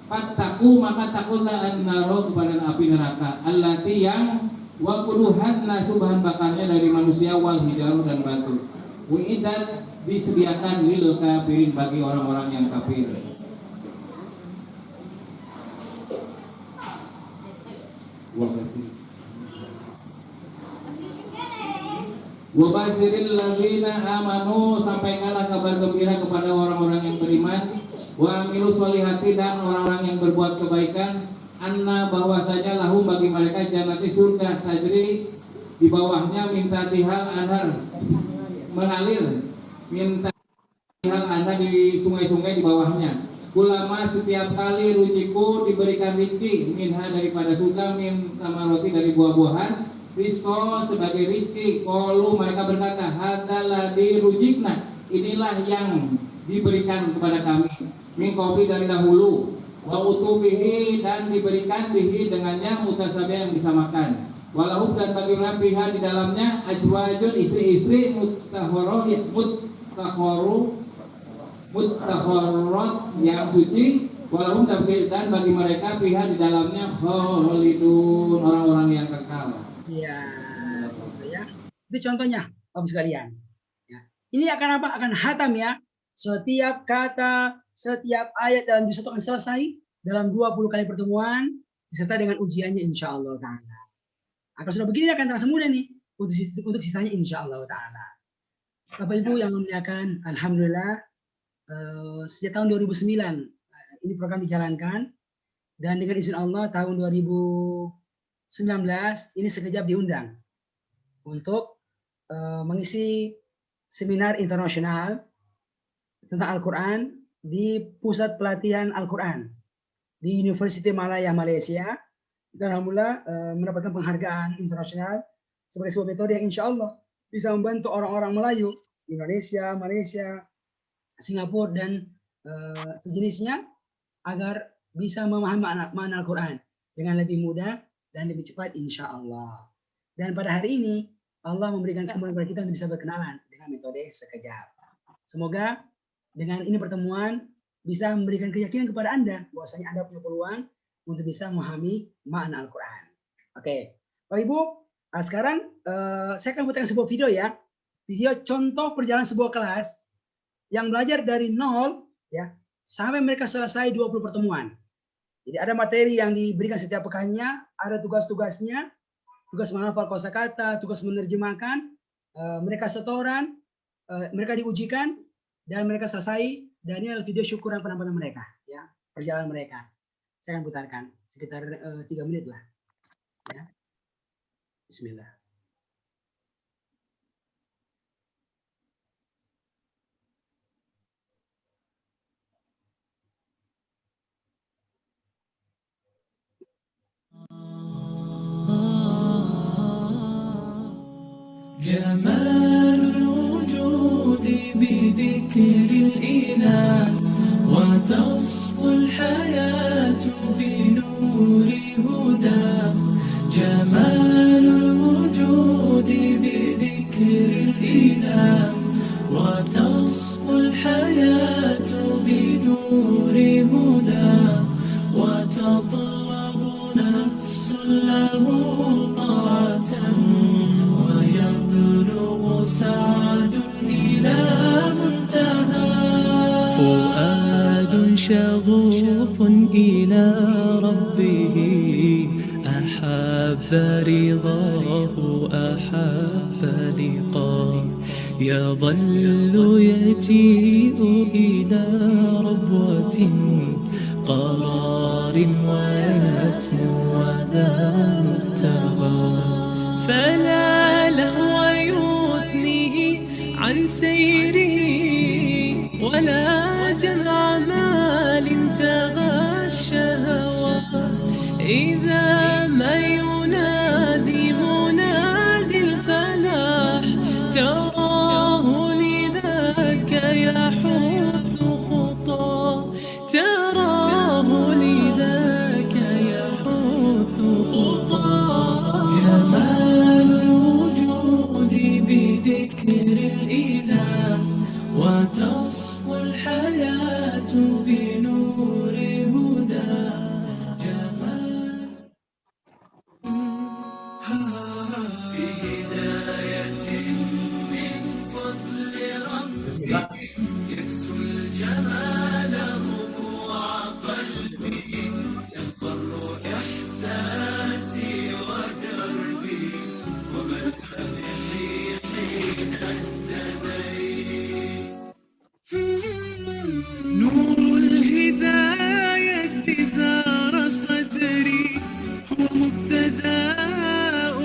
Fattaku maka takutlah an-naro kepada api neraka. Allati yang waquduhan nasu bahan bakarnya dari manusia wal hijaru dan batu. Uidat disediakan lil kafirin bagi orang-orang yang kafir. Wabasiril ladzina amanu, sampaikanlah kabar gembira kepada orang-orang yang beriman, wa amilu sholihati dan orang-orang yang berbuat kebaikan, anna bahwa saja lahum bagi mereka jannati surga tajri di bawahnya minta tihal anhar mengalir minta tihal anhar di sungai-sungai di bawahnya. Kulama setiap kali rujiku diberikan rezeki minha daripada surga min sama roti dari buah-buahan rizko sebagai rezeki. Qalu mereka berkata hadzalladzi rujikna, inilah yang diberikan kepada kami min qabli dari dahulu. Wa utubihi dan diberikan bihi dengannya mutasabi yang disamakan. Walau dan bagi pihak di dalamnya azwajun istri-istri mutahharrat yang suci. Walau dan bagi mereka pihak di dalamnya khalidun orang-orang yang kekal. Iya. Ya. Itu contohnya Bapak sekalian. Ya. Ini akan apa? Akan hatam ya. Setiap kata, setiap ayat dalam juz 1 akan selesai dalam 20 kali pertemuan disertai dengan ujiannya insya Allah ta'ala. Kalau sudah begini akan terasa mudah nih untuk sisanya insya Allah ta'ala. Bapak Ibu yang memuliakan, alhamdulillah sejak tahun 2009 ini program dijalankan, dan dengan izin Allah tahun 2019 ini sekejap diundang untuk mengisi seminar internasional tentang Al-Quran di pusat pelatihan Al-Quran di University Malaya Malaysia. Dan alhamdulillah mendapatkan penghargaan internasional sebagai sebuah metode yang insya Allah bisa membantu orang-orang Melayu di Indonesia, Malaysia, Singapura dan sejenisnya agar bisa memahami makna Al-Quran dengan lebih mudah dan lebih cepat insya Allah. Dan pada hari ini Allah memberikan kemudahan kepada kita untuk bisa berkenalan dengan metode sekejap. Semoga dengan ini pertemuan bisa memberikan keyakinan kepada Anda bahwasanya Anda punya peluang untuk bisa memahami makna Al-Quran. Oke, Bapak Ibu, sekarang saya akan putarkan sebuah video ya. Video contoh perjalanan sebuah kelas yang belajar dari nol ya sampai mereka selesai 20 pertemuan. Jadi ada materi yang diberikan setiap pekannya, ada tugas-tugasnya, tugas menghafal kosakata, tugas menerjemahkan, mereka setoran, mereka diujikan dan mereka selesai. Dan ini adalah video syukuran penampilan mereka, ya perjalanan mereka. Saya akan putarkan sekitar 3 menit lah. Ya. Bismillah. جمال الوجود بذكر الإله وتصفو الحياة بنور هدى جمال الوجود بذكر الإله وتصفو الحياة بنور هدى وتطلب نفس له طاعة ويبلغ سعد إلى منتهى فؤاد شغوف إلى ربه أحب رضاه أحب لقاه يظل يجيء إلى ربوة قرار ويسمو وذا مبتغى فلا لهو يثنيه عن سيره ولا جمع مال تغى الشهوى إذا ما ينادي منادي الفلاح تراه لذاك يحث خطاه تراه لذاك يحث خطاه جمال الوجود بذكر الإله وتصفو الحياة بنور هدى جمال بهداية من فضل ربي يكسو الجمال ربوع قلبي يخضر إحساسي ودربي وملامحي حين اهتديت نور الهداية زار صدري هو مبتدأ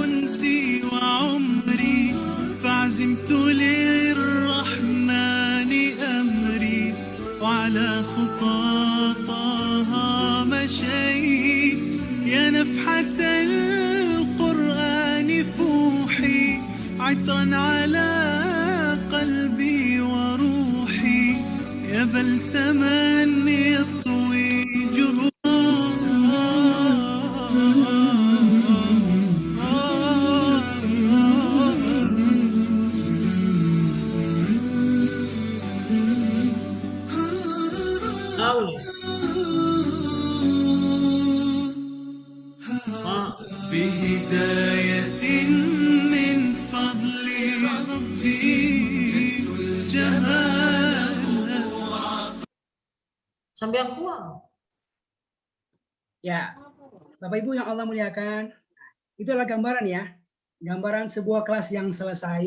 أنسي وعمري فعزمت للرحمن أمري وعلى خطاها مشيت يا نفحة القرآن فوحي عطرا على قلبي وروحي يا بلسما يطوي جروحي بهداية من فضل ربي الجمال sampai yang kuat. Ya, Bapak Ibu yang Allah muliakan, itu adalah gambaran ya, gambaran sebuah kelas yang selesai,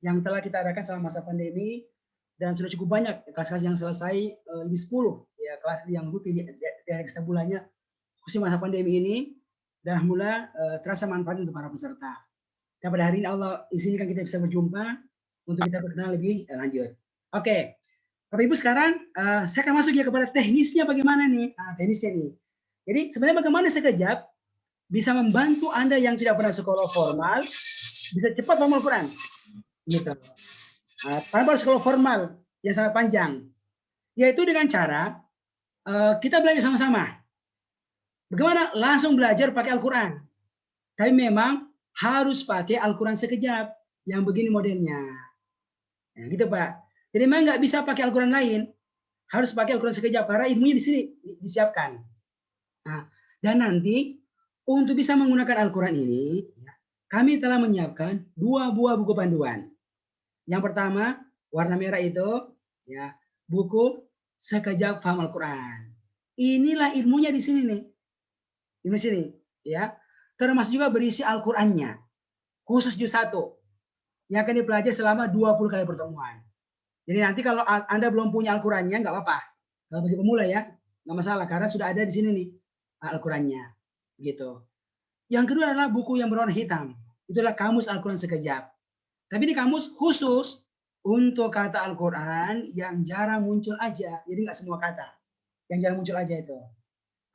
yang telah kita adakan selama masa pandemi, dan sudah cukup banyak kelas-kelas yang selesai, lebih 10 ya kelas yang rutin di setiap bulannya, khusus masa pandemi ini, dan mulai terasa manfaat untuk para peserta. Dan pada hari ini Allah izinkan kita bisa berjumpa untuk kita berkenal lebih lanjut. Oke, Bapak Ibu sekarang saya akan masuk ya kepada teknisnya bagaimana nih, teknisnya nih. Jadi sebenarnya bagaimana sekejap bisa membantu Anda yang tidak pernah sekolah formal bisa cepat paham Al-Quran. Gitu. Tanpa sekolah formal yang sangat panjang, yaitu dengan cara kita belajar sama-sama. Bagaimana langsung belajar pakai Al-Quran. Tapi memang harus pakai Al-Quran sekejap. Yang begini modelnya. Ya, gitu Pak. Jadi memang nggak bisa pakai Al-Quran lain. Harus pakai Al-Quran sekejap. Karena ilmunya di sini disiapkan. Nah, dan nanti untuk bisa menggunakan Al-Quran ini, kami telah menyiapkan 2 buah buku panduan. Yang pertama, warna merah itu, ya, buku Sekejap Faham Al-Quran. Inilah ilmunya di sini nih. Di sini, ya. Termasuk juga berisi Al-Qur'annya. Khusus juz 1. Yang akan dipelajari selama 20 kali pertemuan. Jadi nanti kalau Anda belum punya Al-Qur'annya nggak apa-apa. Kalau bagi pemula ya, nggak masalah karena sudah ada di sini nih Al-Qur'annya. Gitu. Yang kedua adalah buku yang berwarna hitam. Itulah Kamus Al-Qur'an Sekejap. Tapi ini kamus khusus untuk kata Al-Quran yang jarang muncul aja. Jadi nggak semua kata. Yang jarang muncul aja itu.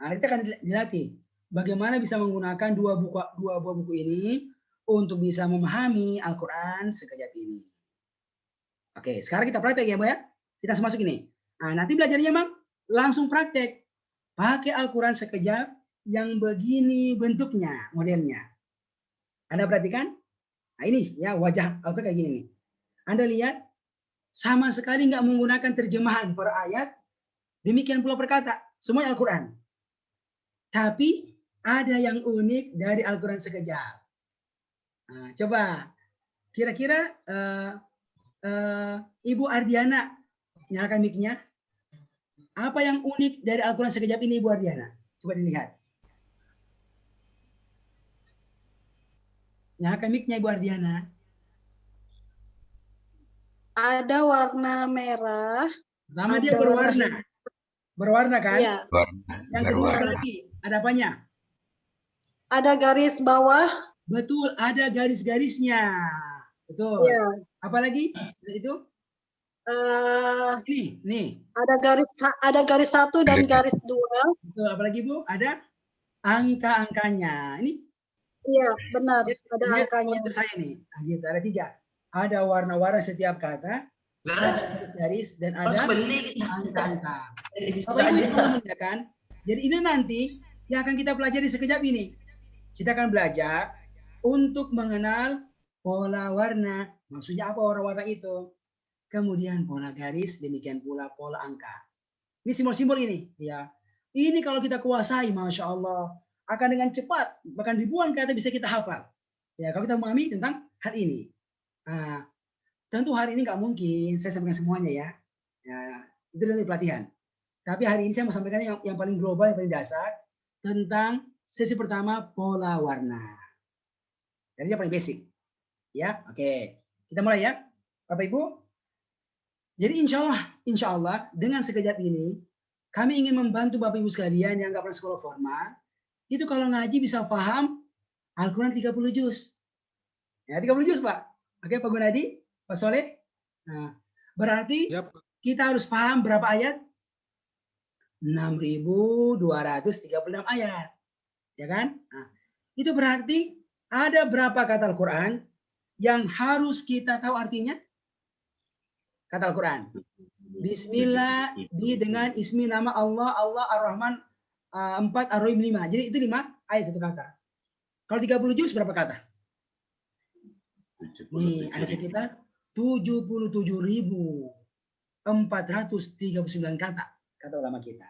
Nah, kita akan dilatih. Bagaimana bisa menggunakan dua buah buku ini untuk bisa memahami Al-Quran sekejap ini. Oke, sekarang kita praktek ya, Mbak ya. Kita masuk ini. Nah, nanti belajarnya, Bang, langsung praktek. Pakai Al-Quran sekejap yang begini bentuknya, modelnya. Anda perhatikan? Nah, ini ya wajah Al-Quran kayak gini nih. Anda lihat, sama sekali nggak menggunakan terjemahan per ayat, demikian pula per kata, semuanya Al-Quran. Tapi ada yang unik dari Al-Quran sekejap. Nah, coba, kira-kira Ibu Ardiana, nyalakan mic-nya. Apa yang unik dari Al-Quran sekejap ini, Ibu Ardiana? Coba dilihat. Nyalakan mic-nya, Ibu Ardiana. Ada warna merah. Pertama dia berwarna. Berwarna kan? Iya. Yang kedua apa lagi? Ada apanya? Ada garis bawah. Betul, ada garis-garisnya. Betul. Iya. Apa lagi? Setelah itu? Nih. Ada garis 1 dan garis 2. Betul, apa lagi Bu? Ada angka-angkanya. Ini? Iya, benar. Ada angkanya. Untuk saya nih. Nah, gitu, ada 3. Ada warna-warna setiap kata, ada garis-garis, dan ada angka-angka. Bapak Ibu ya kan? Jadi ini nanti yang akan kita pelajari sekejap ini. Kita akan belajar untuk mengenal pola warna. Maksudnya apa warna-warna itu? Kemudian pola garis, demikian pula pola angka. Ini simbol-simbol ini. Ya. Ini kalau kita kuasai, Masya Allah, akan dengan cepat, bahkan ribuan kata bisa kita hafal. Ya, kalau kita memahami tentang hal ini. Nah, tentu hari ini nggak mungkin saya sampaikan semuanya ya. Itu dari pelatihan. Tapi hari ini saya mau sampaikan yang paling global, yang paling dasar tentang sesi pertama pola warna. Jadi yang paling basic. Ya, oke. Kita mulai ya, Bapak Ibu. Jadi insya Allah dengan sekejap ini kami ingin membantu Bapak Ibu sekalian yang nggak pernah sekolah formal. Itu kalau ngaji bisa paham Al-Quran 30 juz. Ya, 30 juz Pak. Oke, Pak Gunadi, Pak Soleh. Nah, berarti kita harus paham berapa ayat? 6.236 ayat. Ya kan? Nah, itu berarti ada berapa kata Al-Quran yang harus kita tahu artinya? Kata Al-Quran. Bismillah dengan ismi nama Allah, Allah Ar-Rahman 4, Ar-Rahim 5. Jadi itu 5 ayat satu kata. Kalau 30 juz berapa kata? Nih, ada sekitar 77.439 kata ulama kita.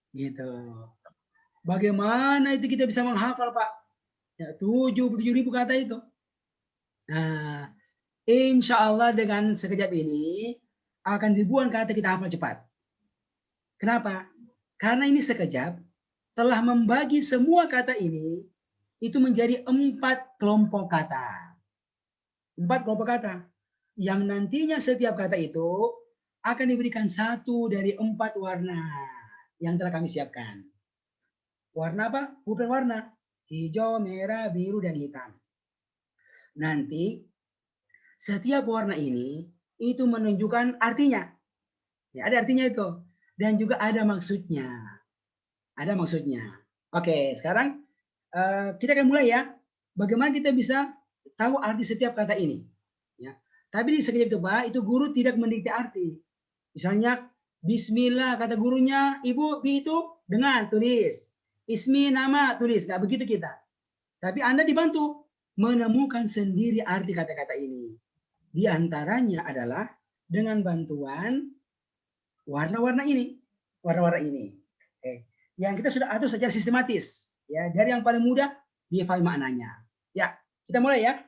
Gitu. Bagaimana itu kita bisa menghafal, Pak? Ya, 77.000 kata itu. Nah, insya Allah dengan sekejap ini akan ribuan kata kita hafal cepat. Kenapa? Karena ini sekejap telah membagi semua kata ini itu menjadi 4 kelompok kata. 4 kelompok kata yang nantinya setiap kata itu akan diberikan 1 dari 4 warna yang telah kami siapkan. Warna apa? Bukan warna. Hijau, merah, biru, dan hitam. Nanti setiap warna ini itu menunjukkan artinya. Ya, ada artinya itu. Dan juga ada maksudnya. Ada maksudnya. Oke, sekarang kita akan mulai ya. Bagaimana kita bisa tahu arti setiap kata ini. Ya. Tapi di sekejap itu Pak, itu guru tidak mendikte arti. Misalnya, Bismillah kata gurunya, Ibu itu dengan tulis. Ismi nama tulis. Nggak begitu kita. Tapi Anda dibantu menemukan sendiri arti kata-kata ini. Di antaranya adalah dengan bantuan warna-warna ini. Warna-warna ini. Yang kita sudah atur secara sistematis. Ya, dari yang paling mudah, difahami maknanya. Ya, kita mulai ya.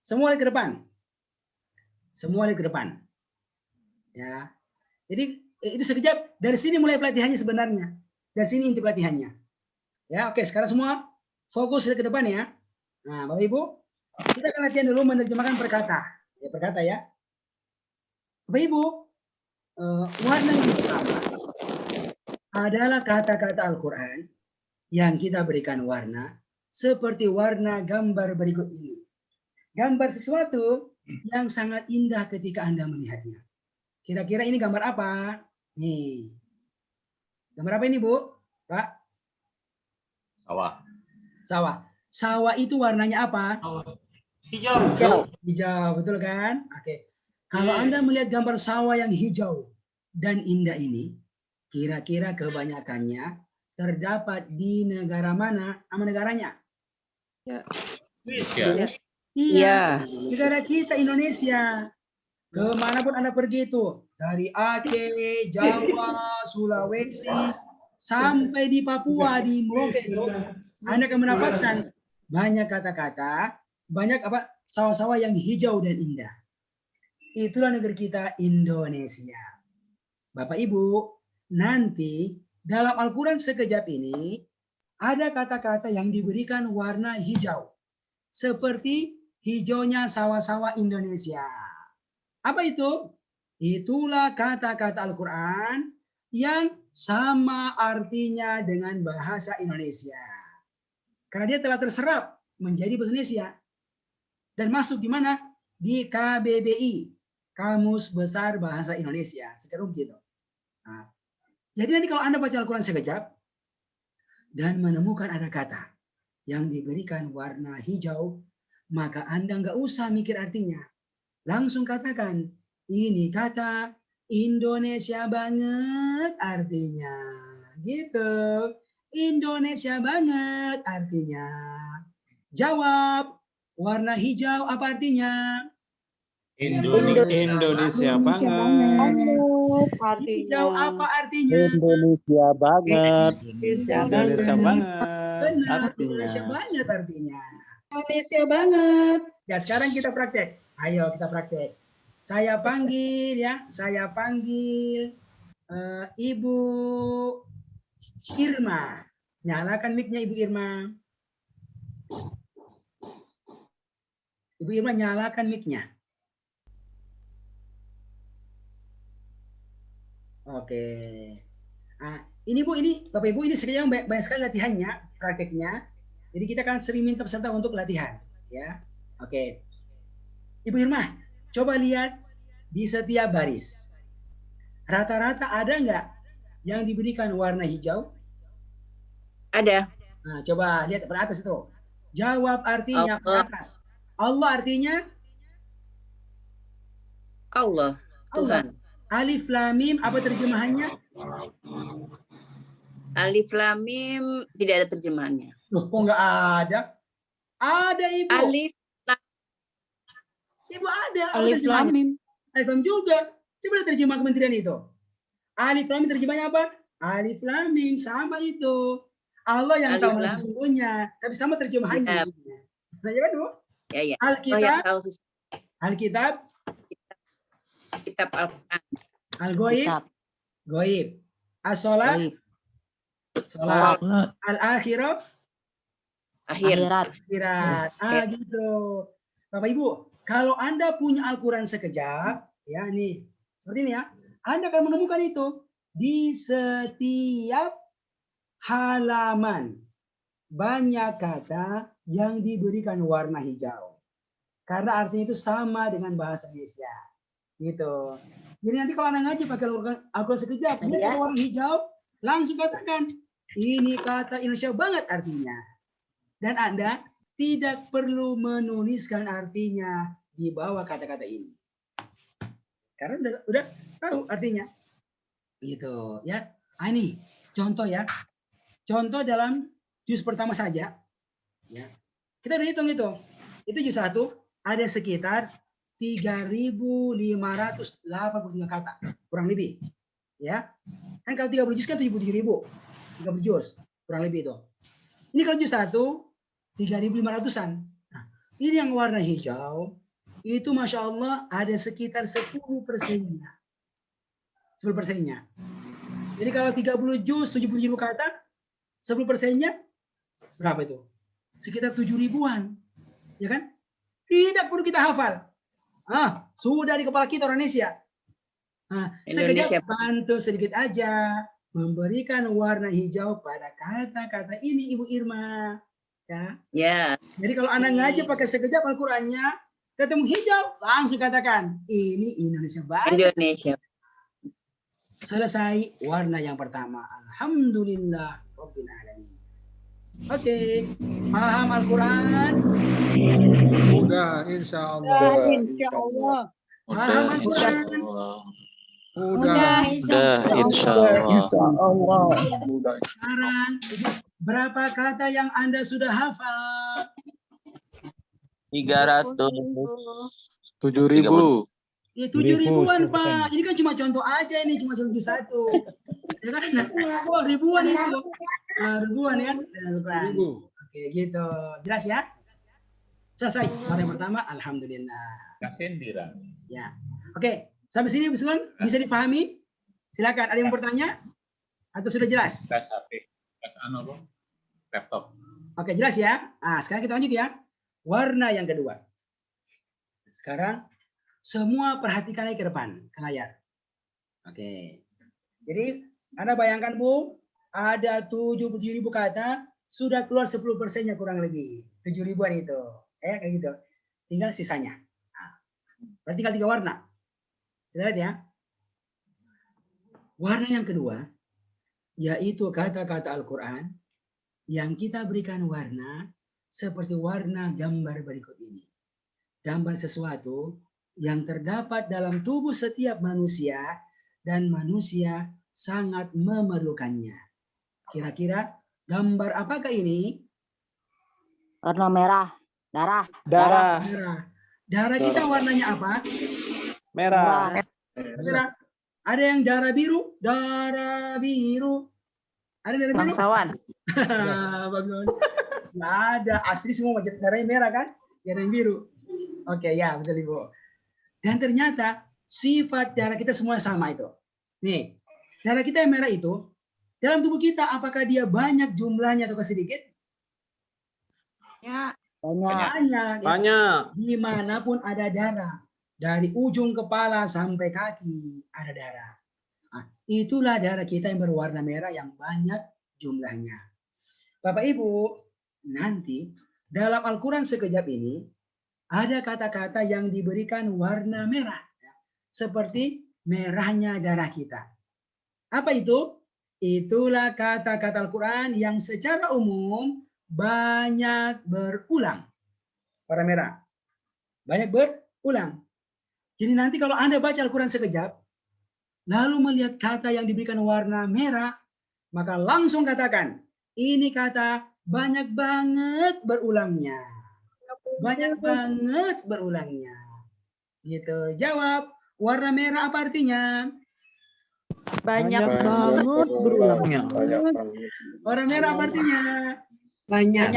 Semua lihat ke depan. Semua lihat ke depan. Ya. Jadi itu sekejap. Dari sini mulai pelatihannya sebenarnya. Dari sini inti pelatihannya. Ya, oke. Sekarang semua fokus ke depan ya. Nah, Bapak Ibu, kita akan latihan dulu menerjemahkan perkata. Ya, perkata ya. Bapak Ibu, warna yang pertama adalah kata-kata Al-Quran yang kita berikan warna seperti warna gambar berikut ini. Gambar sesuatu yang sangat indah ketika Anda melihatnya. Kira-kira ini gambar apa? Nih. Gambar apa ini, Bu? Pak? Sawah. Sawah. Sawah itu warnanya apa? Hijau. Hijau, betul kan? Oke. Kalau Anda melihat gambar sawah yang hijau dan indah ini, kira-kira kebanyakannya terdapat di negara mana? Nama negaranya? Iya. Negara kita Indonesia. Kemanapun Anda pergi itu, dari Aceh, Jawa, Sulawesi, sampai di Papua, di Merauke, Anda akan mendapatkan banyak kata-kata, banyak apa sawah-sawah yang hijau dan indah. Itulah negeri kita Indonesia. Bapak Ibu, nanti dalam Al-Quran sekejap ini ada kata-kata yang diberikan warna hijau. Seperti hijaunya sawah-sawah Indonesia. Apa itu? Itulah kata-kata Al-Quran yang sama artinya dengan bahasa Indonesia. Karena dia telah terserap menjadi bahasa Indonesia. Dan masuk di mana? Di KBBI. Kamus Besar Bahasa Indonesia. Secara umum gitu. Nah, jadi nanti kalau Anda baca Al-Quran sekejap dan menemukan ada kata yang diberikan warna hijau, maka Anda nggak usah mikir artinya. Langsung katakan, ini kata Indonesia banget artinya. Gitu. Indonesia banget artinya. Jawab, warna hijau apa artinya? Indonesia banget. Hijau apa artinya? Indonesia banget. Indonesia banget. Benar, Indonesia banget artinya. Indonesia banget. Ya, sekarang kita praktek. Ayo kita praktek. Saya panggil ya, saya panggil Ibu Irma. Nyalakan mic-nya Ibu Irma. Ibu Irma nyalakan mic-nya. Oke. Nah, ini Bu, ini Bapak Ibu, ini sekarang banyak sekali latihannya, prakteknya. Jadi kita akan sering minta peserta untuk latihan, ya. Oke. Ibu Irma, coba lihat di setiap baris. Rata-rata ada nggak yang diberikan warna hijau? Ada. Nah, coba lihat pada atas itu. Jawab artinya pada atas. Allah artinya? Allah, Tuhan. Alif Lam Mim apa terjemahannya? Alif Lam Mim tidak ada terjemahannya. Loh, kok nggak ada? Ada, Ibu. Alif Ibu ada. Alif Lam Mim. Alif Lam juga. Coba terjemah kementerian itu. Alif Lam Mim terjemahnya apa? Alif Lam Mim sama itu. Allah yang tahu sesungguhnya, tapi sama terjemahannya. Nah, ya kan, Bu? Ya, ya. Alkitab. Alkitab. Kitab Al-Quran. Al-Goib. Goib. As-Salat. Salat. Al-Akhirah. Akhirat. Akhirat. Ah, gitu. Bapak Ibu, kalau Anda punya Al-Quran sekejap, ya nih, seperti ini ya, Anda akan menemukan itu di setiap halaman. Banyak kata yang diberikan warna hijau. Karena artinya itu sama dengan bahasa Indonesia. Gitu. Jadi nanti kalau Anda ngaji pakai Al-Quran sekejap, lihat warna hijau, langsung katakan, ini kata Indonesia banget artinya. Dan Anda tidak perlu menuliskan artinya di bawah kata-kata ini. Karena udah tahu artinya. Gitu ya. Ah, ini contoh ya. Contoh dalam juz pertama saja. Ya. Kita udah hitung itu. Itu juz 1 ada sekitar 3.583 kata, kurang lebih. Ya. Kan kalau 30 juz kan 77.000. 30 juz, kurang lebih itu. Ini kalau juz 1 3.500-an. Nah, ini yang warna hijau itu Masya Allah ada sekitar 10%-nya. 10%-nya. Jadi kalau 30 juz 70.000 kata, 10%-nya berapa itu? Sekitar 7.000-an. Ya kan? Tidak perlu kita hafal. Sudah di kepala kita orang Indonesia. Sekejap bantu sedikit aja memberikan warna hijau pada kata-kata ini Ibu Irma. Ya. Jadi kalau Anda ngaji pakai sekejap Al-Qur'annya, ketemu hijau, langsung katakan, ini Indonesia banget. Indonesia. Selesai warna yang pertama. Alhamdulillah Rabbil Alamin. Oke, paham Al-Quran? Udah, insya Allah. Insya Allah. Paham Al-Quran? Udah, insya Allah. Sekarang, berapa kata yang Anda sudah hafal? 300. 7.000. 7.000-an Pak. Ini kan cuma contoh aja, ini cuma contoh 1. Ya kan? Oh, ribuan itu. Ribuan ya. Oke, gitu. Jelas ya? Selesai. Warna yang pertama, alhamdulillah. Kasendira. Ya. Oke, sampai sini bisa dipahami? Silakan. Ada yang bertanya? Atau sudah jelas? Tes HP. Tes laptop. Oke, jelas ya. Sekarang kita lanjut ya. Warna yang kedua. Sekarang semua perhatikan lagi ke depan, ke layar. Oke. Jadi, Anda bayangkan Bu, ada 77.000 kata, sudah keluar 10%-nya kurang lebih. 7.000-an itu. Kayak gitu. Tinggal sisanya. Berarti tinggal 3 warna. Kita lihat ya. Warna yang kedua, yaitu kata-kata Al-Quran, yang kita berikan warna, seperti warna gambar berikut ini. Gambar sesuatu yang terdapat dalam tubuh setiap manusia dan manusia sangat memerlukannya. Kira-kira gambar apakah ini? Warna merah, darah. Darah kita warnanya apa? Merah. Merah. Ada yang darah biru? Darah biru. Ada darah biru? Bangsawan. Bangsawan. Nggak ada. Asli semua darahnya merah kan? Darah yang biru. Oke, ya betul Ibu. Dan ternyata sifat darah kita semua sama itu. Nih, darah kita yang merah itu, dalam tubuh kita apakah dia banyak jumlahnya atau sedikit? Ya. Banyak. Banyak. Dimanapun ada darah. Dari ujung kepala sampai kaki ada darah. Itulah darah kita yang berwarna merah yang banyak jumlahnya. Bapak Ibu, nanti dalam Al-Quran sekejap ini, ada kata-kata yang diberikan warna merah. Seperti merahnya darah kita. Apa itu? Itulah kata-kata Al-Quran yang secara umum banyak berulang. Warna merah. Banyak berulang. Jadi nanti kalau Anda baca Al-Quran sekejap, lalu melihat kata yang diberikan warna merah, maka langsung katakan, ini kata banyak banget berulangnya. Banyak banget berulangnya. Gitu. Jawab, warna merah apa artinya? Banyak banget berulangnya. Warna merah apa artinya? Banyak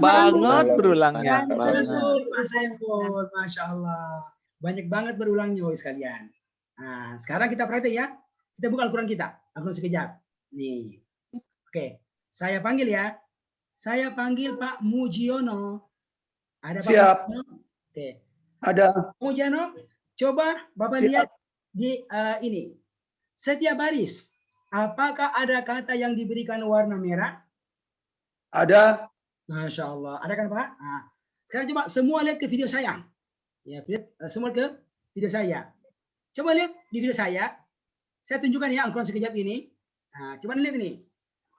banget berulangnya. Betul, Pak Saiful. Masya Allah. Banyak banget berulangnya, Bapak sekalian. Nah, sekarang kita perhati ya. Kita buka Al-Quran kita. Al-Quran sekejap. Nih. Oke. Saya panggil ya. Saya panggil Pak Mujiono. Ada Pak Siap. Mujiono? Oke. Ada. Mujiono, coba Bapak lihat di ini. Setiap baris, apakah ada kata yang diberikan warna merah? Ada. Masya Allah. Ada kan Pak? Nah, sekarang coba semua lihat ke video saya. Ya, lihat semua ke video saya. Coba lihat di video saya. Saya tunjukkan ya Al-Quran sekejap ini. Nah, coba lihat ini.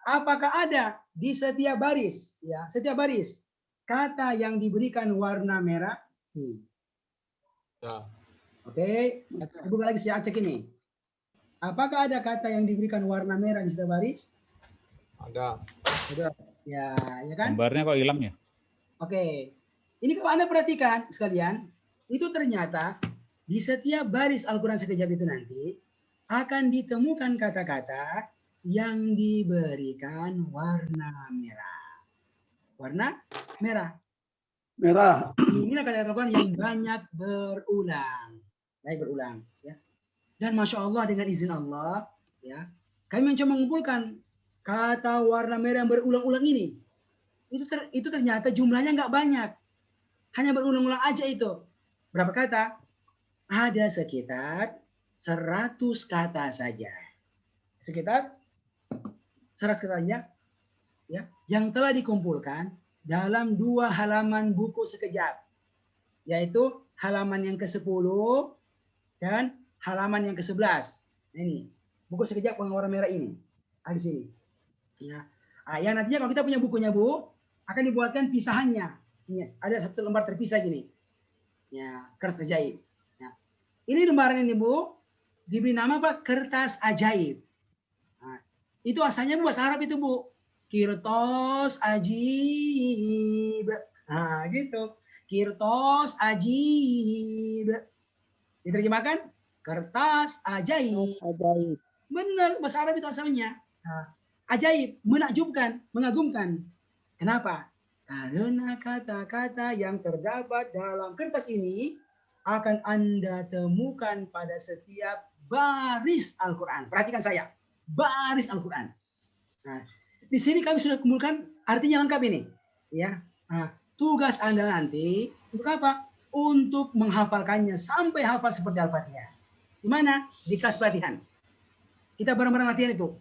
Apakah ada di setiap baris, ya, setiap baris kata yang diberikan warna merah? Oke, buka lagi saya cek ini. Apakah ada kata yang diberikan warna merah di setiap baris? Ada. Ya, ya kan? Gambarnya kok hilang ya? Oke. Ini kalau Anda perhatikan sekalian, itu ternyata di setiap baris Al-Quran sekejap itu nanti akan ditemukan kata-kata yang diberikan warna merah. Warna merah. Merah. Inilah kata Al-Quran yang banyak berulang. Baik berulang. Ya. Dan Masya Allah dengan izin Allah, ya, kami mencoba mengumpulkan kata warna merah yang berulang-ulang ini. Itu ternyata jumlahnya nggak banyak. Hanya berulang-ulang aja itu. Berapa kata? Ada sekitar 100 kata saja. Sekitar 100 katanya, ya, yang telah dikumpulkan dalam 2 halaman buku sekejap. Yaitu halaman yang ke-10 dan halaman yang ke-11. Ini, buku sekejap warna merah ini. Ada di sini. Ya. Yang nantinya kalau kita punya bukunya, Bu, akan dibuatkan pisahannya. Ini ada 1 lembar terpisah gini. Ya, kertas ajaib. Ya. Ini lembaran ini, Bu, diberi nama apa? Kertas ajaib. Nah, itu asalnya bahasa Arab itu, Bu. Kirtos ajib. Nah, gitu. Kirtos ajib. Diterjemahkan kertas ajaib. Ajaib. Benar, bahasa Arab itu asalnya. Nah, ajaib, menakjubkan, mengagumkan. Kenapa? Karena kata-kata yang terdapat dalam kertas ini akan Anda temukan pada setiap baris Al-Quran. Perhatikan saya, baris Al-Quran. Nah, di sini kami sudah kumpulkan artinya lengkap ini. Ya, nah, tugas Anda nanti untuk apa? Untuk menghafalkannya sampai hafal seperti Al-Fatihah. Di mana? Di kelas pelatihan. Kita bareng-bareng latihan itu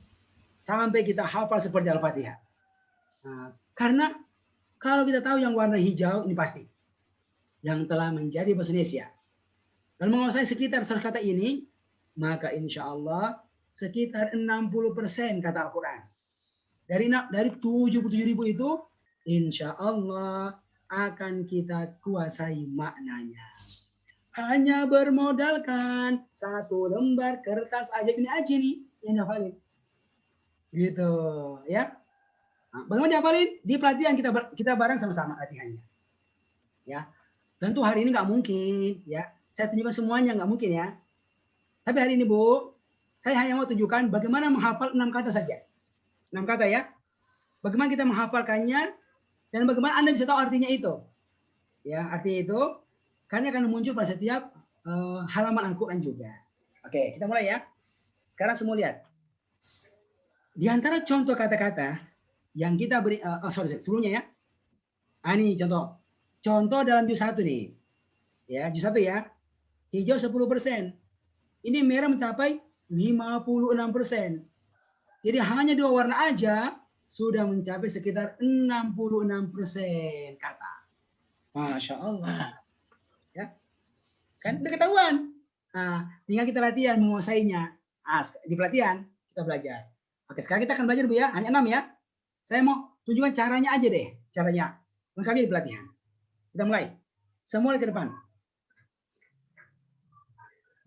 sampai kita hafal seperti Al-Fatihah. Nah, karena kalau kita tahu yang warna hijau ini pasti yang telah menjadi bahasa Indonesia. Dan menguasai sekitar 100 kata ini, maka insya Allah sekitar 60% kata Al-Quran. Dari 77.000 itu, insya Allah akan kita kuasai maknanya. Hanya bermodalkan 1 lembar kertas ajaib ini aja nih yang dihafalin. Gitu, ya. Nah, bagaimana dihafalin? Di pelatihan kita bareng sama-sama latihannya. Ya, tentu hari ini nggak mungkin, ya. Saya tunjukkan semuanya nggak mungkin ya. Tapi hari ini, Bu, saya hanya mau tunjukkan bagaimana menghafal 6 kata saja. 6 kata ya. Bagaimana kita menghafalkannya dan bagaimana Anda bisa tahu artinya itu. Ya, artinya itu karena akan muncul pada setiap halaman Al-Quran juga. Oke, kita mulai ya. Sekarang semua lihat. Di antara contoh kata-kata yang kita beri, sebelumnya ya. Ini contoh. Contoh dalam juz 1 nih. Ya, juz 1 ya. Hijau 10%. Ini merah mencapai 56%. Jadi hanya 2 warna aja sudah mencapai sekitar 66% kata. Masya Allah. Ya. Kan udah ketahuan. Nah, tinggal kita latihan menguasainya. Nah, di pelatihan kita belajar. Oke, sekarang kita akan belajar, Bu ya. Hanya 6 ya. Saya mau tunjukkan caranya aja deh. Caranya. Lengkapnya di pelatihan. Kita mulai. Semua ke depan.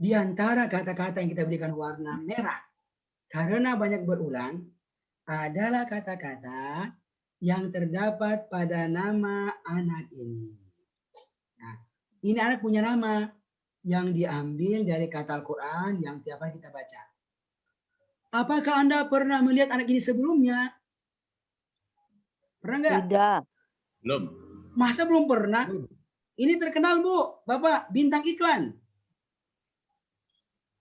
Di antara kata-kata yang kita berikan warna merah, karena banyak berulang, adalah kata-kata yang terdapat pada nama anak ini. Nah, ini anak punya nama yang diambil dari kata Al-Quran yang tiap hari kita baca. Apakah Anda pernah melihat anak ini sebelumnya? Pernah nggak? Tidak. Belum. Masa belum pernah? Ini terkenal, Bu. Bapak, bintang iklan.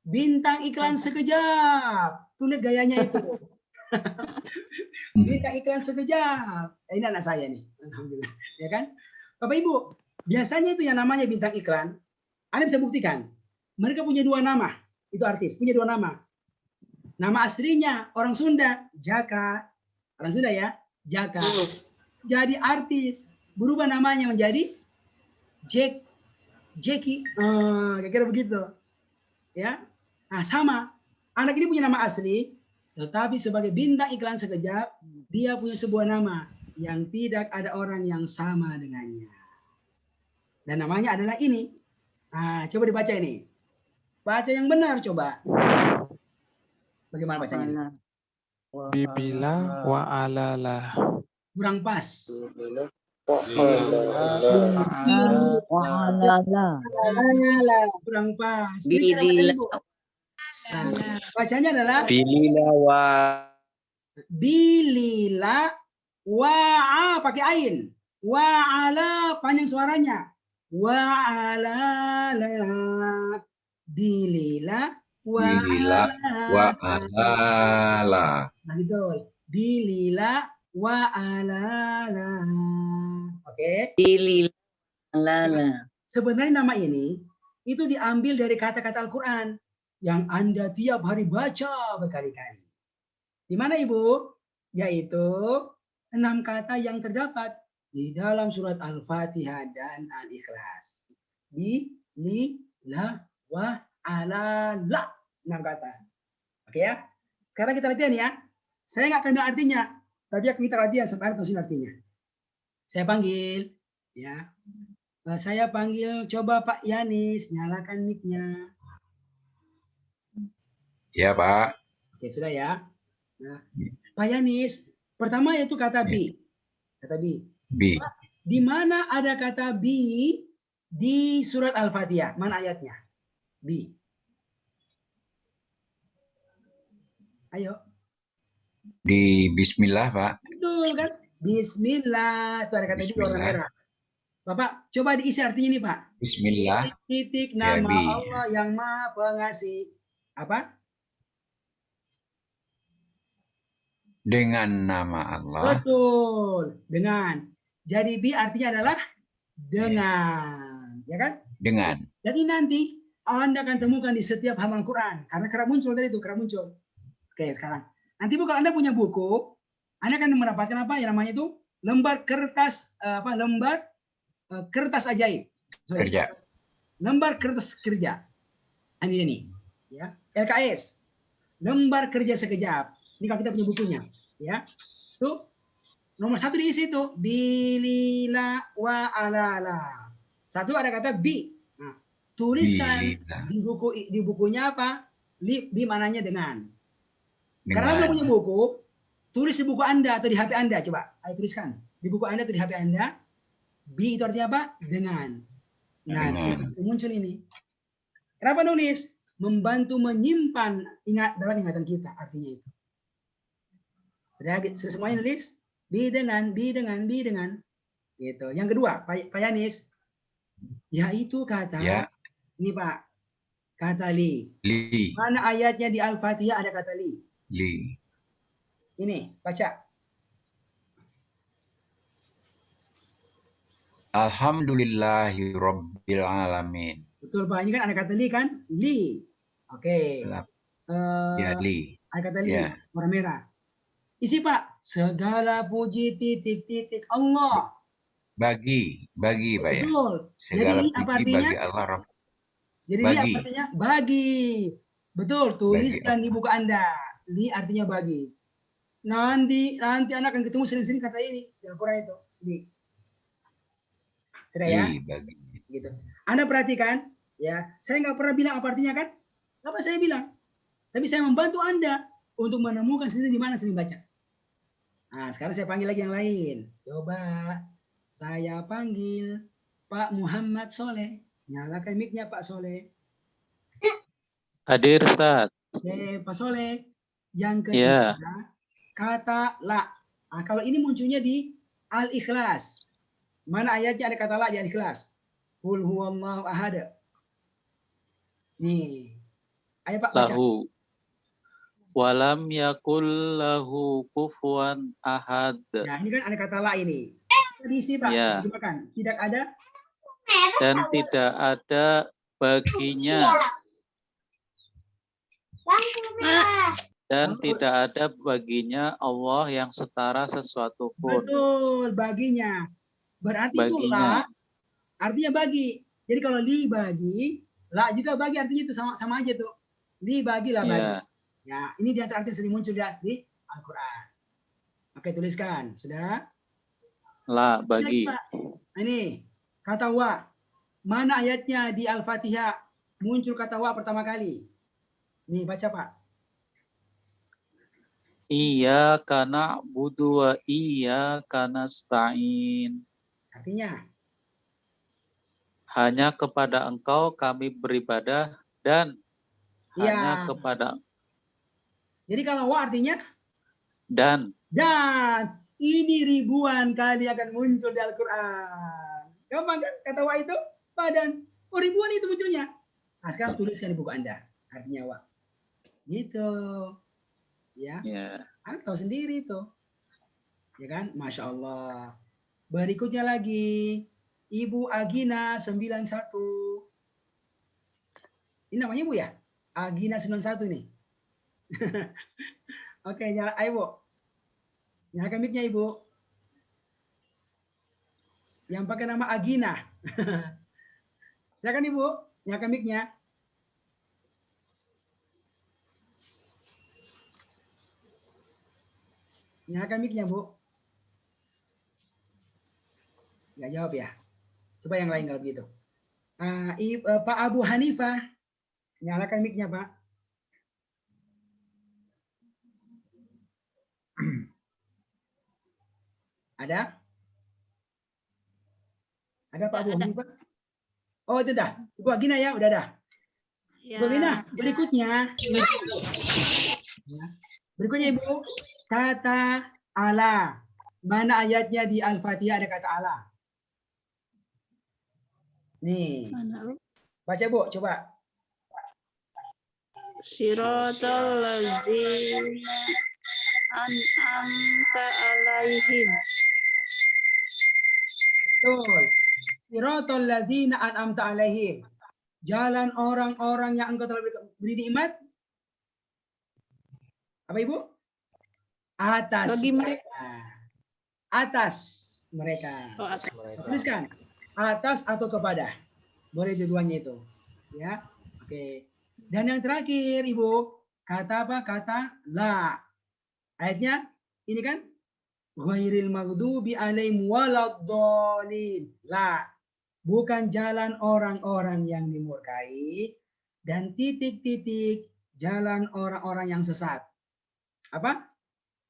Bintang iklan sekejap. Tuh lihat gayanya itu. Bintang iklan sekejap. Ini anak saya nih. Alhamdulillah. Ya kan? Bapak Ibu, biasanya itu yang namanya bintang iklan. Anda bisa buktikan. Mereka punya 2 nama. Itu artis. Punya 2 nama. Nama aslinya orang Sunda. Jaka. Orang Sunda ya. Jaka. Jadi artis. Berubah namanya menjadi Jackie. Kira-kira begitu. Ya. Nah, sama. Anak ini punya nama asli, tetapi sebagai bintang iklan sekejap, dia punya sebuah nama yang tidak ada orang yang sama dengannya. Dan namanya adalah ini. Nah, coba dibaca ini. Baca yang benar coba. Bagaimana bacanya? Bibila wa alalah. Kurang pas. Kurang pas. Ini Bilila. nah, bacanya adalah Bilila wa bilila wa'a pakai ain. Wa'ala panjang suaranya. Wa'ala la bilila Bilila wa alala. Nah, gitu. Bilila wa'ala la. Oke. Bilila lala. Sebenarnya nama ini itu diambil dari kata-kata Al-Quran yang Anda tiap hari baca berkali-kali. Di mana Ibu? Yaitu 6 kata yang terdapat di dalam surat Al-Fatihah dan Al-Ikhlas. Bi, li, la, wa, ala, la. 6 kata. Oke ya? Sekarang kita latihan ya. Saya nggak akan bilang artinya, tapi kita latihan sampai tahu artinya. Saya panggil, ya. Saya panggil, coba Pak Yanis, nyalakan mic-nya. Ya, Pak. Oke, sudah ya. Nah, Pak Yanis, pertama yaitu kata bi. Kata bi. Bi. Di mana ada kata bi di surat Al-Fatihah? Mana ayatnya? Bi. Ayo. Di Bismillah, Pak. Betul kan? Bismillah. Itu ada kata bi warna merah. Bapak, coba diisi artinya ini, Pak. Bismillah. Titik Ya, nama bi. Allah yang Maha Pengasih. Apa? Dengan nama Allah. Betul. Dengan. Jadi bi artinya adalah dengan. Ya kan? Dengan. Jadi nanti Anda akan temukan di setiap halaman Quran. Karena kerap muncul tadi itu, kerap muncul. Oke, sekarang. Nanti Bu, kalau Anda punya buku, Anda akan mendapatkan apa yang namanya itu lembar kertas lembar kertas ajaib. Kerja. Lembar kertas kerja. Ini nih, ya. LKS. Lembar kerja sekejap. Ini kalau kita punya bukunya, ya. Tuh nomor 1 diisi tuh bilila wa alala. 1 ada kata bi. Nah, tuliskan di bukunya apa? Bi mananya dengan. Karena Anda punya buku, tulis di buku Anda atau di HP Anda, coba. Ayo tuliskan di buku Anda atau di HP Anda. Bi itu artinya apa? Dengan. Nah, muncul ini. Kenapa nulis? Membantu menyimpan dalam ingatan kita, artinya itu. Sudah semuanya nulis? Bi dengan. Gitu. Yang kedua, Pak Yanis, yaitu kata, ini Pak, kata li. Li. Mana ayatnya di Al-Fatihah ada kata li? Li. Ini, baca. Alhamdulillahi Rabbil Alamin. Betul Pak, ini kan ada kata li kan? Li. Oke. Ya, li. Ada kata li, Ya. warna merah. Isi Pak, segala puji titik-titik Allah. Bagi Pak ya. Betul. Segala Jadi apa puji artinya? bagi Allah Rabb. Jadi bagi. li apa artinya? Bagi. Betul, tuliskan di buku Anda. Li artinya bagi. Nanti Anda akan ketemu sering-sering kata ini di Al-Quran itu. Li. Sudah ya? Li, bagi. Gitu. Anda perhatikan, ya. Saya nggak pernah bilang apa artinya kan? Apa saya bilang? Tapi saya membantu Anda untuk menemukan sendiri di mana sering baca. Nah, sekarang saya panggil lagi yang lain. Coba saya panggil Pak Muhammad Soleh. Nyalakan mic-nya Pak Soleh. Hadir, Ustaz. Oke, Pak Soleh. Yang ketiga, kata la. Nah, kalau ini munculnya di Al-Ikhlas. Mana ayatnya ada kata la di Al-Ikhlas? Qul huwallahu ahad. Nih. Ayo Pak baca. Lahu. Walam yakul lahu kufuwan ahad. Nah, ini kan ada kata la ini. Diisi Pak. Ya. Dimakan. Tidak ada. Dan tidak ada baginya. Dan tidak ada baginya Allah yang setara sesuatu pun. Betul, baginya. Berarti itu Baginya. la, artinya bagi. Jadi kalau li bagi, la juga bagi, artinya itu sama aja tuh. Li bagi, la bagi. Ya. Ya, ini di antara arti yang sering muncul di Al-Quran. Oke, tuliskan. Sudah? La bagi. Nah, ini kata wa. Mana ayatnya di Al-Fatihah muncul kata wa pertama kali? Nih, baca Pak. Iyyaka na'budu wa iyyaka nasta'in. Artinya? Hanya kepada Engkau kami beribadah dan hanya kepada. Jadi kalau wa artinya? Dan. Dan. Ini ribuan kali akan muncul di Al-Quran. Gampang kan kata wa itu? Badan. Oh ribuan itu munculnya. Nah sekarang tuliskan di buku Anda. Artinya wa. Gitu. Ya. Anda tahu sendiri itu. Ya kan? Masya Allah. Berikutnya lagi. Ibu Agina 91. Ini namanya Ibu ya? Agina 91 nih. Oke, nyala, ayo Bu. Nyalakan mic-nya Ibu. Yang pakai nama Agina. Silakan Ibu, nyalakan mic-nya. Nyalakan mic-nya Bu. Nggak jawab ya. Coba yang lain kalau begitu. Pak Abu Hanifah. Nyalakan mic-nya Pak. Ada? Ada Pak Abu Hanifah? Oh itu dah. Ibu Agina ya, udah dah. Ibu Agina, berikutnya. Berikutnya Ibu, kata Allah. Mana ayatnya di Al-Fatihah ada kata Allah? Nih. Baca Bu, coba. Siratal ladzina an'amta alaihim. Betul. Siratal ladzina an'amta alaihim. Jalan orang-orang yang engkau telah beri nikmat. Apa Ibu? Atas mereka. Atas mereka. Oh, atas. Tuliskan. Atas atau kepada. Boleh dua-duanya itu. Ya. Oke. Dan yang terakhir Ibu, kata apa? Kata la. Ayatnya ini kan ghairil maghdubi alaihim waladdallin. La. Bukan jalan orang-orang yang dimurkai dan titik-titik jalan orang-orang yang sesat. Apa?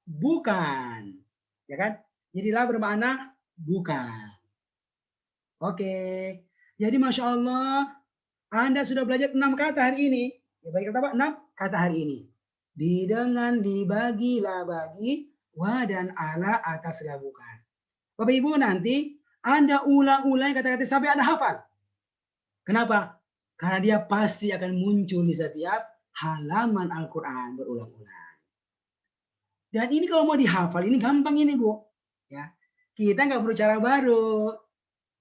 Bukan. Ya kan? Jadi la bermakna bukan. Oke. Jadi Masya Allah, Anda sudah belajar 6 kata hari ini. Ya, baik kata apa? 6 kata hari ini. Di dengan, dibagi, la bagi, wa dan ala atas la bukan. Bapak Ibu nanti Anda ulang-ulang kata-kata sampai Anda hafal. Kenapa? Karena dia pasti akan muncul di setiap halaman Al-Quran berulang-ulang. Dan ini kalau mau dihafal, ini gampang ini Bu. Ya, kita nggak perlu cara baru.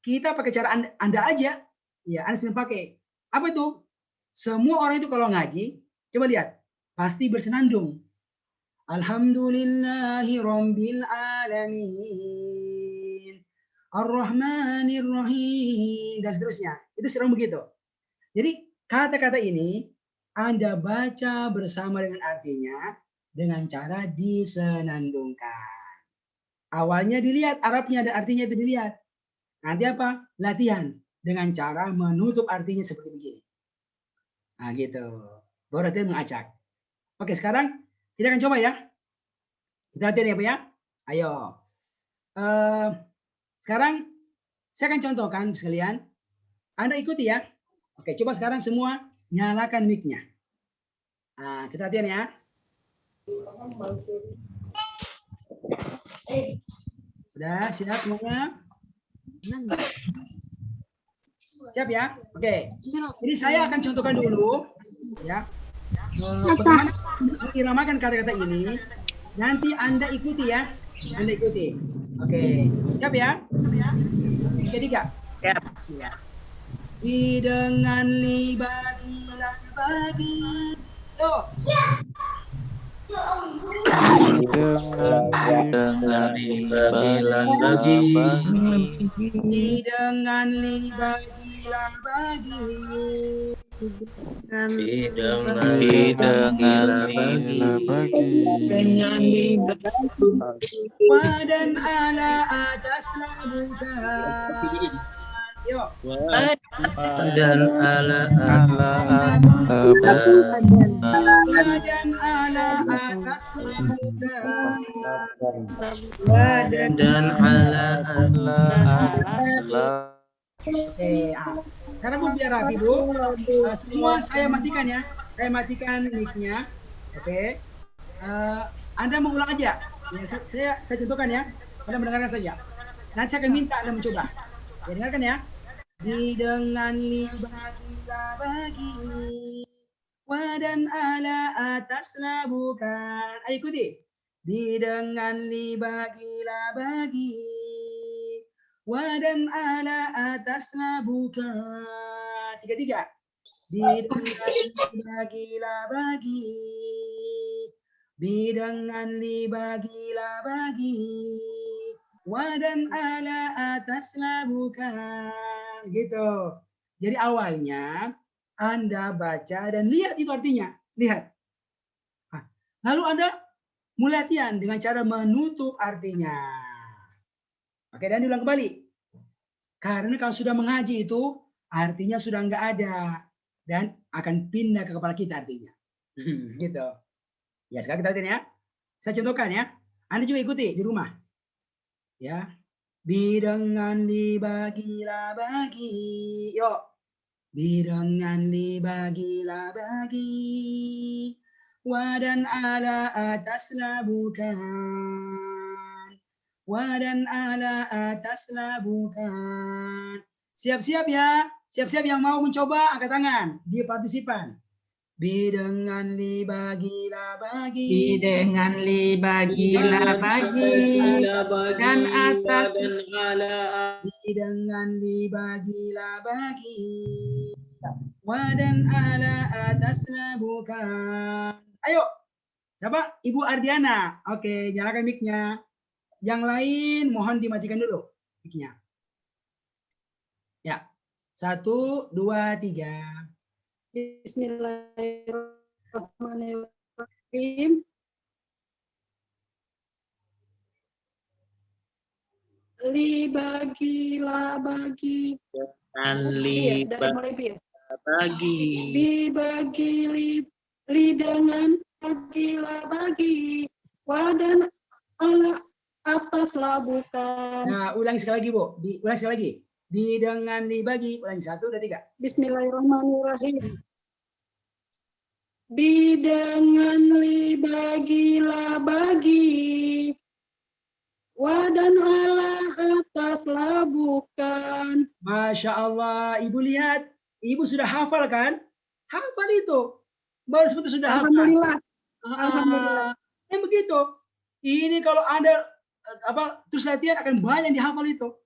Kita pakai cara Anda aja. Ya, Anda sendiri pakai. Apa itu? Semua orang itu kalau ngaji, coba lihat, pasti bersenandung. Alhamdulillahi rabbil alamin. Ar-Rahmanir Rahim dan seterusnya. Itu sering begitu. Jadi kata-kata ini Anda baca bersama dengan artinya dengan cara disenandungkan. Awalnya dilihat Arabnya dan artinya itu dilihat. Nanti apa? Latihan dengan cara menutup artinya seperti begini. Nah gitu. Baru latihan mengacak. Oke sekarang kita akan coba ya. Kita latihan ya Pak ya. Ayo. Sekarang saya akan contohkan sekalian. Anda ikuti ya. Oke coba sekarang semua nyalakan mic-nya. Nah kita latihan ya. Sudah siap semuanya? Siap ya? Oke. Jadi saya akan contohkan dulu ya. Bagaimana mengiramakan kata-kata ini. Nanti Anda ikuti ya. Anda ikuti. Oke. Siap ya? Ketiga. Siap. Ya. Di dengan libagilah bagi. Tuh. Dengan libagilah bagi. Dengan libagilah bagi. Dengan libagilah bagi. Wadan ala atas bukan. Yuk. Dan ala Dan ala atas labukan. dan ala Oke, sekarang Bu biar rapi Bu. Semua saya matikan ya. Saya matikan mic-nya. Oke. Anda mengulang aja. Ya, saya contohkan ya. Anda mendengarkan saja. Nanti akan minta Anda mencoba. Ya, dengarkan ya. Didengan libagilah bagi wadan ala ataslah bukan. Ayo ikuti. Didengan libagilah bagi wadan ala ataslah bukan. Tiga. Didengan libagilah bagi bidangan libagilah bagi wadan ala ataslah bukan. Gitu. Jadi awalnya Anda baca dan lihat itu artinya. Lihat. Lalu Anda mulai latihan dengan cara menutup artinya. Oke, dan diulang kembali. Karena kalau sudah mengaji itu artinya sudah nggak ada dan akan pindah ke kepala kita artinya. Gitu. Ya, sekarang kita latihan ya. Saya contohkan ya. Anda juga ikuti di rumah. Ya. Bidangan libagilah bagi. Yuk. Bidangan libagilah bagi. Wadan ala ataslah bukan. Wadan ala ataslah bukan. Siap-siap ya. Siap-siap yang mau mencoba angkat tangan. Dia partisipan. Bidangan libagilah bagi. Bidangan libagilah bagi. Dan atas. Bidangan libagilah bagi. Wadan ala ataslah bukan. Ayo. Coba Ibu Ardiana. Oke, nyalakan mic-nya. Yang lain mohon dimatikan dulu mic-nya. Ya. 1, 2, 3. Bismillahirrahmanirrahim. Libagilah bagi. Bagi. Dibagi lidangan bagilah bagi. Wadan ala atas labukan. Nah, ulangi sekali lagi, Bu. Ulangi sekali lagi. Bidangan dibagi. Ulangi 1, 2, 3. Bismillahirrahmanirrahim. Bidangan libagilah bagi. Wadan ala atas labukan. Masya Allah. Ibu lihat. Ibu sudah hafal kan? Hafal itu. Baru sebentar sudah hafal. Alhamdulillah. Alhamdulillah. Yang begitu. Ini kalau Anda terus latihan akan banyak dihafal itu.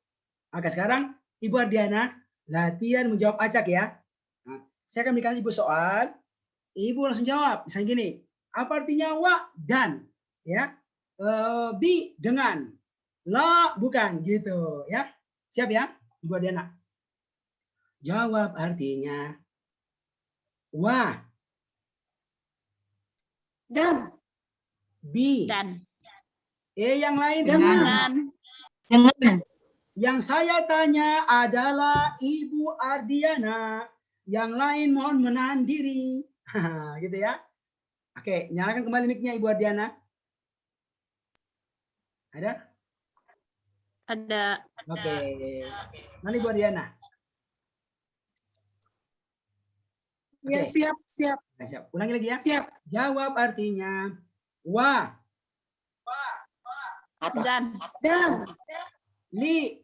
Maka sekarang Ibu Ardiana latihan menjawab acak ya. Nah, saya akan berikan Ibu soal. Ibu langsung jawab. Misalnya gini. Apa artinya wa dan? Ya. Bi dengan. La bukan gitu ya. Siap ya Ibu Ardiana? Jawab artinya wa dan bi dan yang lain dengan. Yang saya tanya adalah Ibu Ardiana. Yang lain mohon menahan diri. Gitu ya. Oke, nyalakan kembali mic-nya Ibu Ardiana. Ada? Ada. Oke. Mana Ibu Ardiana? Ya, siap. Nah, siap. Ulangi lagi ya. Siap. Jawab artinya wa. Dan. Li.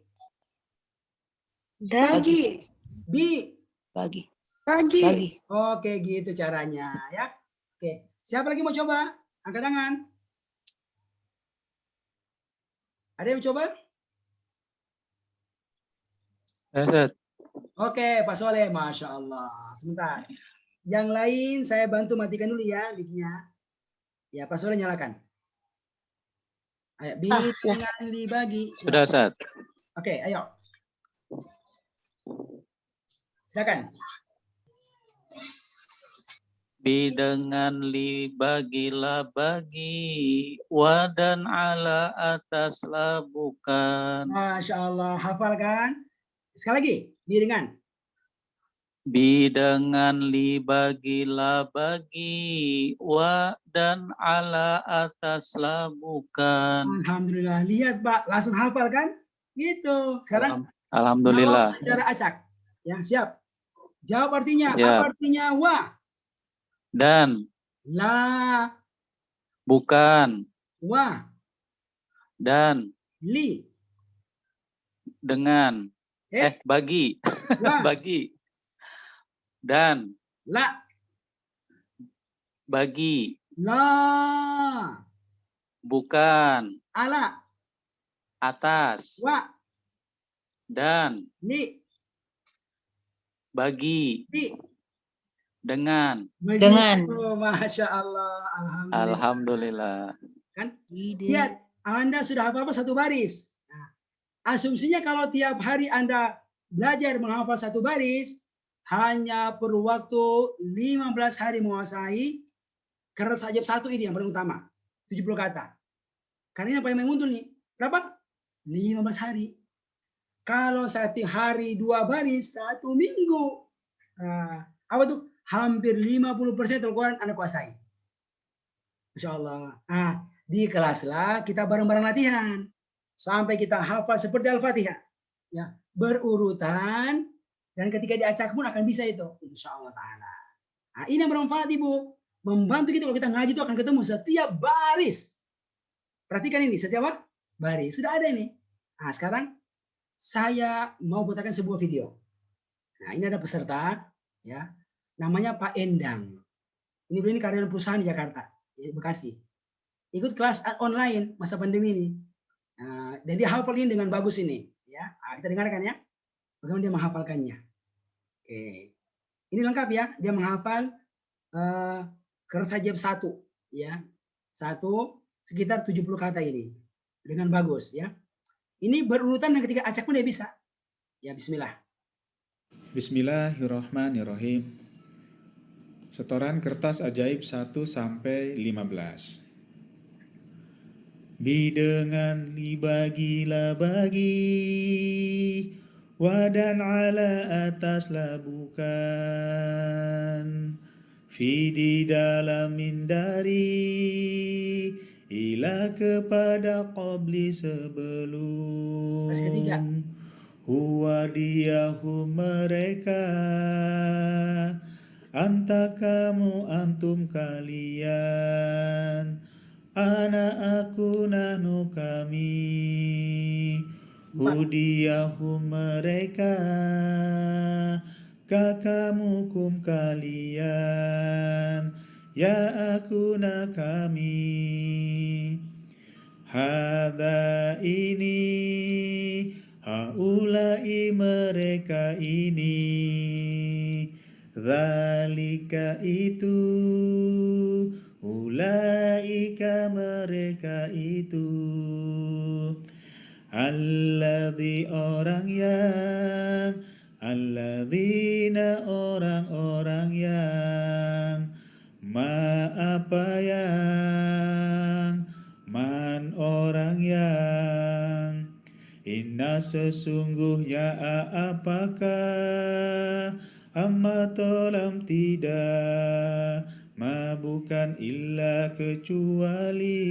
Bagi. Bi. Bagi. Oke, gitu caranya ya. Oke. Siapa lagi mau coba? Angkat tangan. Ada yang coba? Oke, Pak Soleh, Masya Allah. Sebentar. Yang lain saya bantu matikan dulu ya mic-nya. Ya, Pak Soleh nyalakan. Ayo, bidangan dibagi. Sudah, Ustaz. Oke, ayo. Silakan. Bidangan libagilah bagi wadan ala atas labukan. Masya Allah, hafal kan? Sekali lagi, Bi dengan li bagi la bagi wa dan ala atas la bukan. Alhamdulillah. Lihat Pak, langsung hafal kan? Gitu. Sekarang Alhamdulillah. jawab secara acak. Yang siap. Jawab artinya. Siap. Apa artinya wa? Dan. La. Bukan. Wa. Dan. Li. Dengan. Bagi. Bagi. Dan. La. Bagi. La. Bukan. Ala. Atas. Wa. Dan. Li. Bagi. Li. Dengan. Begitu, Masya Allah. Alhamdulillah. Kan? Lihat, Anda sudah hafal satu baris. Nah, asumsinya kalau tiap hari Anda belajar menghafal satu baris, hanya perlu waktu 15 hari menguasai keras sajab 1 ini yang paling utama. 70 kata. Karena ini apa yang menguntul nih? Berapa? 15 hari. Kalau 1 hari 2 baris, 1 minggu. Nah, apa tuh? Hampir 50% Al-Quran Anda kuasai. Masya Allah. Nah, di kelas lah kita bareng-bareng latihan. Sampai kita hafal seperti Al-Fatihah. Ya, berurutan. Dan ketika diacak pun akan bisa itu. Insya Allah Ta'ala. Nah, ini yang bermanfaat Ibu. Membantu kita kalau kita ngaji itu akan ketemu setiap baris. Perhatikan ini, setiap baris. Sudah ada ini. Nah, sekarang saya mau putarkan sebuah video. Nah, ini ada peserta. Ya, namanya Pak Endang. Ini karyawan perusahaan di Jakarta, Bekasi. Ikut kelas online masa pandemi ini. Nah, dan dia hafal ini dengan bagus ini. Ya, nah, kita dengarkan ya. Bagaimana dia menghafalkannya. Oke. Ini lengkap ya. Dia menghafal keras sajab 1. Ya. 1 sekitar 70 kata ini. Dengan bagus ya. Ini berurutan dan ketika acak pun dia bisa. Ya, bismillah. Bismillahirrahmanirrahim. Setoran kertas ajaib 1 sampai 15. Bi dengan li bagi la bagi, wa dan ala atas la bukan, fi di dalam min dari, ila kepada qabli sebelum. Baris ketiga. Huwa diyahu mereka, anta kamu antum kalian, ana aku nahnu kami, hudiyahu mereka, kakamu kum kalian, ya aku na kami. Hada ini, haulai mereka ini, zalika itu, ulaika mereka itu, alladzi orang yang, alladzina orang-orang yang, ma apa yang, man orang yang, inna sesungguhnya apakah, amma tolam tidak, ma bukan illa kecuali,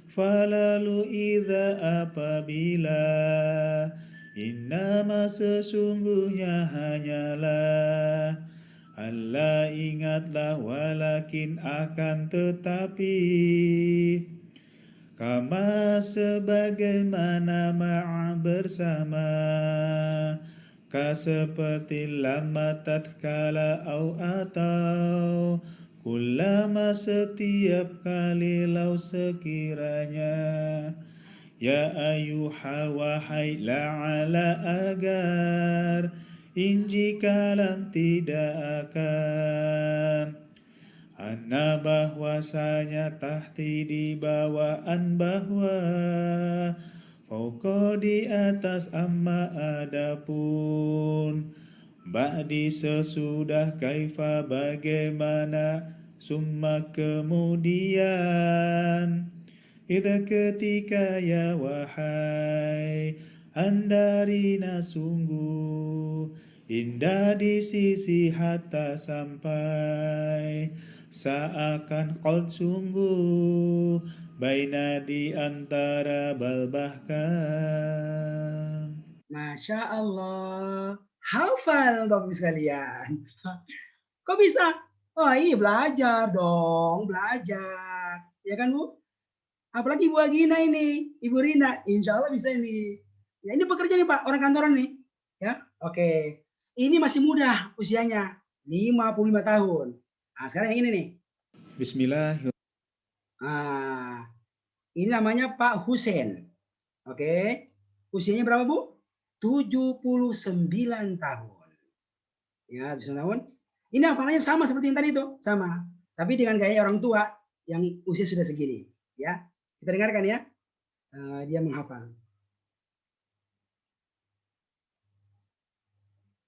falalu idza apabila, innama sesungguhnya hanyalah, Allah ingatlah walakin akan tetapi, kama sebagaimana ma'a bersama, ka seperti lama tatkala au atau, kullama setiap kali lau sekiranya, ya ayuha wahai la'ala agar, injikalan tidak akan, anna bahwasanya tahti di bawaan bahwa, fauqa di atas amma adapun, ba'di sesudah kaifa bagaimana, summa kemudian, idza ketika ya wahai, Andarina sungguh indah di sisi hatta sampai seakan qad sungguh baina di antara bal bahkan. Masya Allah, hafal Bapak Ibu sekalian. Kok bisa? Oh iya belajar dong, belajar. Ya kan Bu? Apalagi Ibu Agina ini, Ibu Rina, insya Allah bisa ini. Ya ini pekerja nih Pak, orang kantoran nih. Ya, oke. Ini masih muda usianya, 55 tahun. Nah sekarang yang ini nih. Bismillahirrahmanirrahim. Nah, ini namanya Pak Husen. Oke. Usianya berapa Bu? 79 tahun. Ya, 79 tahun. Ini hafalannya sama seperti yang tadi itu, sama. Tapi dengan gaya orang tua yang usia sudah segini. Ya, kita dengarkan ya. Dia menghafal.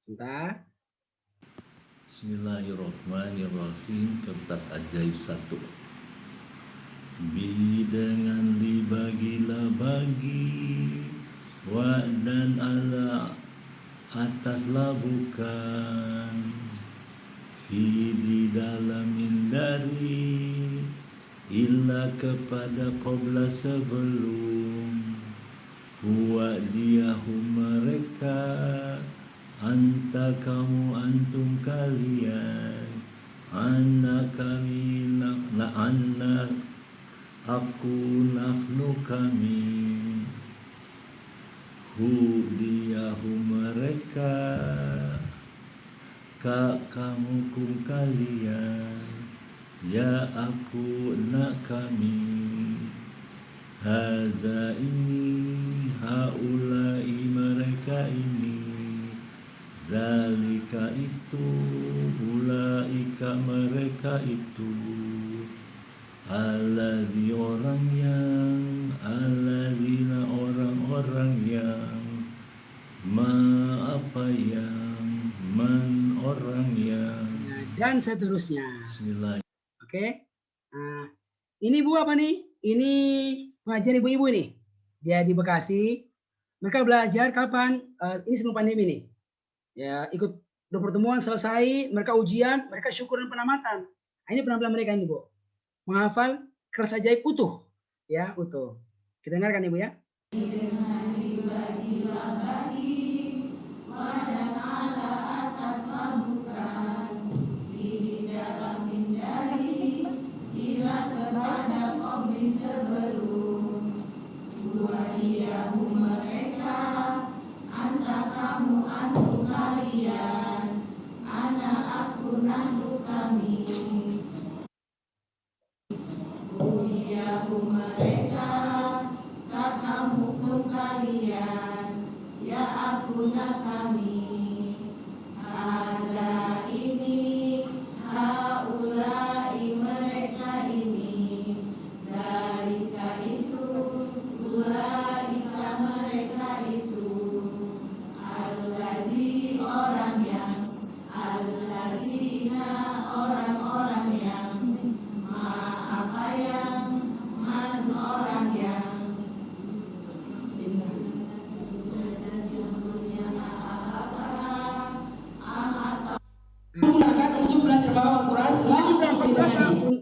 Sebentar. Bismillahirrahmanirrahim. Kertas ajaib 1. Dengan dibagilah bagi wa dan ala ataslah bukan di dalamin dari illa kepada qabla sebelum huwa diahum mereka anta kamu antum kalian anak kami anak aku nahnu kami hu diahum mereka kamu kum kalian ya aku nak kami haza ini haulai mereka ini zalika itu ulaika mereka itu alladzi orang yang alladzina orang-orang yang ma apa yang man orang yang dan seterusnya. Bismillah. Oke. Nah, ini Bu apa nih? Ini pengajian ibu-ibu nih. Dia di Bekasi. Mereka belajar kapan? Ini sebelum pandemi nih. Ya, ikut pertemuan selesai, mereka ujian, mereka syukur dan penamatan. Nah, ini penampilan mereka ini, Bu. Menghafal kertas ajaib utuh. Ya, utuh. Kita dengarkan Ibu ya.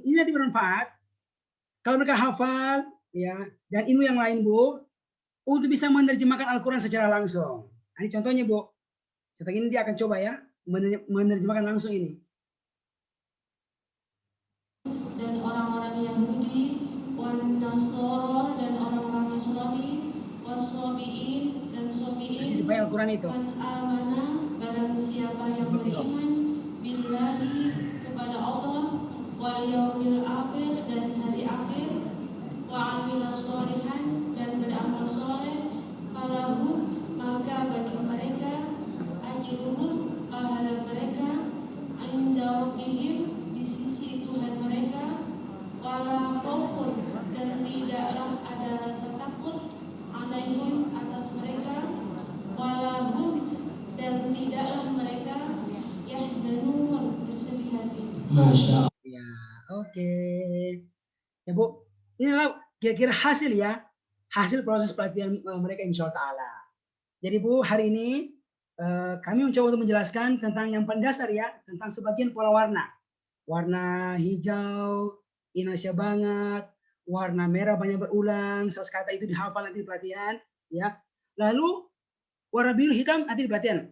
Ini nanti bermanfaat kalau mereka hafal ya dan ilmu yang lain Bu untuk bisa menerjemahkan Al-Quran secara langsung. Nah, ini contohnya Bu. Contoh ini dia akan coba ya menerjemahkan langsung ini. Dan orang-orang Yahudi, wan Nasoro dan orang-orang Nasrani, waswabiin dan swabiin, Al-Quran itu. wan amana barang siapa yang beriman billahi kepada Allah wal yaumil akhir dan hari akhir wa amila sholihan dan beramal soleh falahu maka bagi mereka ajruhum pahala mereka inda rabbihim di sisi Tuhan mereka wala khaufun dan tidaklah ada rasa takut alaihim atas mereka wala hum dan tidaklah mereka yahzanun bersedih hati. Masya Allah. Ya, oke. Ya Bu, inilah kira-kira hasil ya, hasil proses pelatihan mereka insya Allah Ta'ala. Jadi Bu, hari ini kami mencoba untuk menjelaskan tentang yang paling dasar ya, tentang sebagian pola warna. Warna hijau, Indonesia banget, warna merah banyak berulang, 100 kata itu dihafal nanti di pelatihan, ya. Lalu warna biru hitam nanti di pelatihan,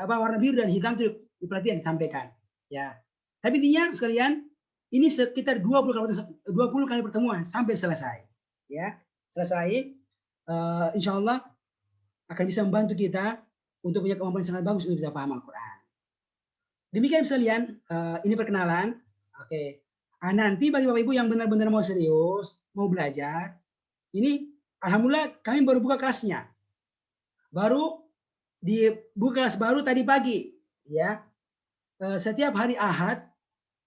warna biru dan hitam itu di pelatihan disampaikan, ya. Tapi intinya sekalian, ini sekitar 20 kali pertemuan sampai selesai, ya. Selesai, insya Allah akan bisa membantu kita untuk punya kemampuan yang sangat bagus untuk bisa paham Al-Quran. Demikian sekalian, ini perkenalan. Oke. Nanti bagi Bapak Ibu yang benar-benar mau serius, mau belajar, ini alhamdulillah kami baru buka kelasnya. Baru dibuka kelas baru tadi pagi, ya. Setiap hari Ahad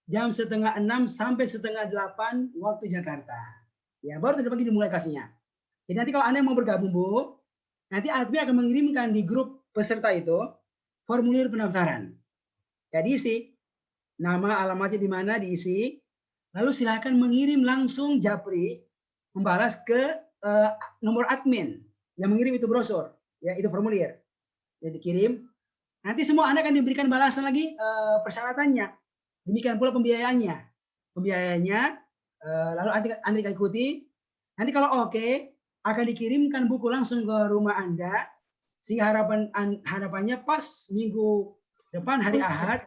jam 5:30 sampai 7:30 waktu Jakarta. Ya, baru tadi pagi dimulai kelasnya. Jadi nanti kalau Anda yang mau bergabung, Bu, nanti admin akan mengirimkan di grup peserta itu formulir pendaftaran. Jadi isi nama, alamatnya di mana diisi, lalu silakan mengirim langsung japri membalas ke nomor admin yang mengirim itu brosur, ya itu formulir. Jadi dikirim. Nanti semua Anda akan diberikan balasan lagi persyaratannya. Demikian pula pembiayaannya. Pembiayaannya lalu Anda ikuti. Nanti kalau oke, akan dikirimkan buku langsung ke rumah Anda sehingga harapannya pas minggu depan hari Ahad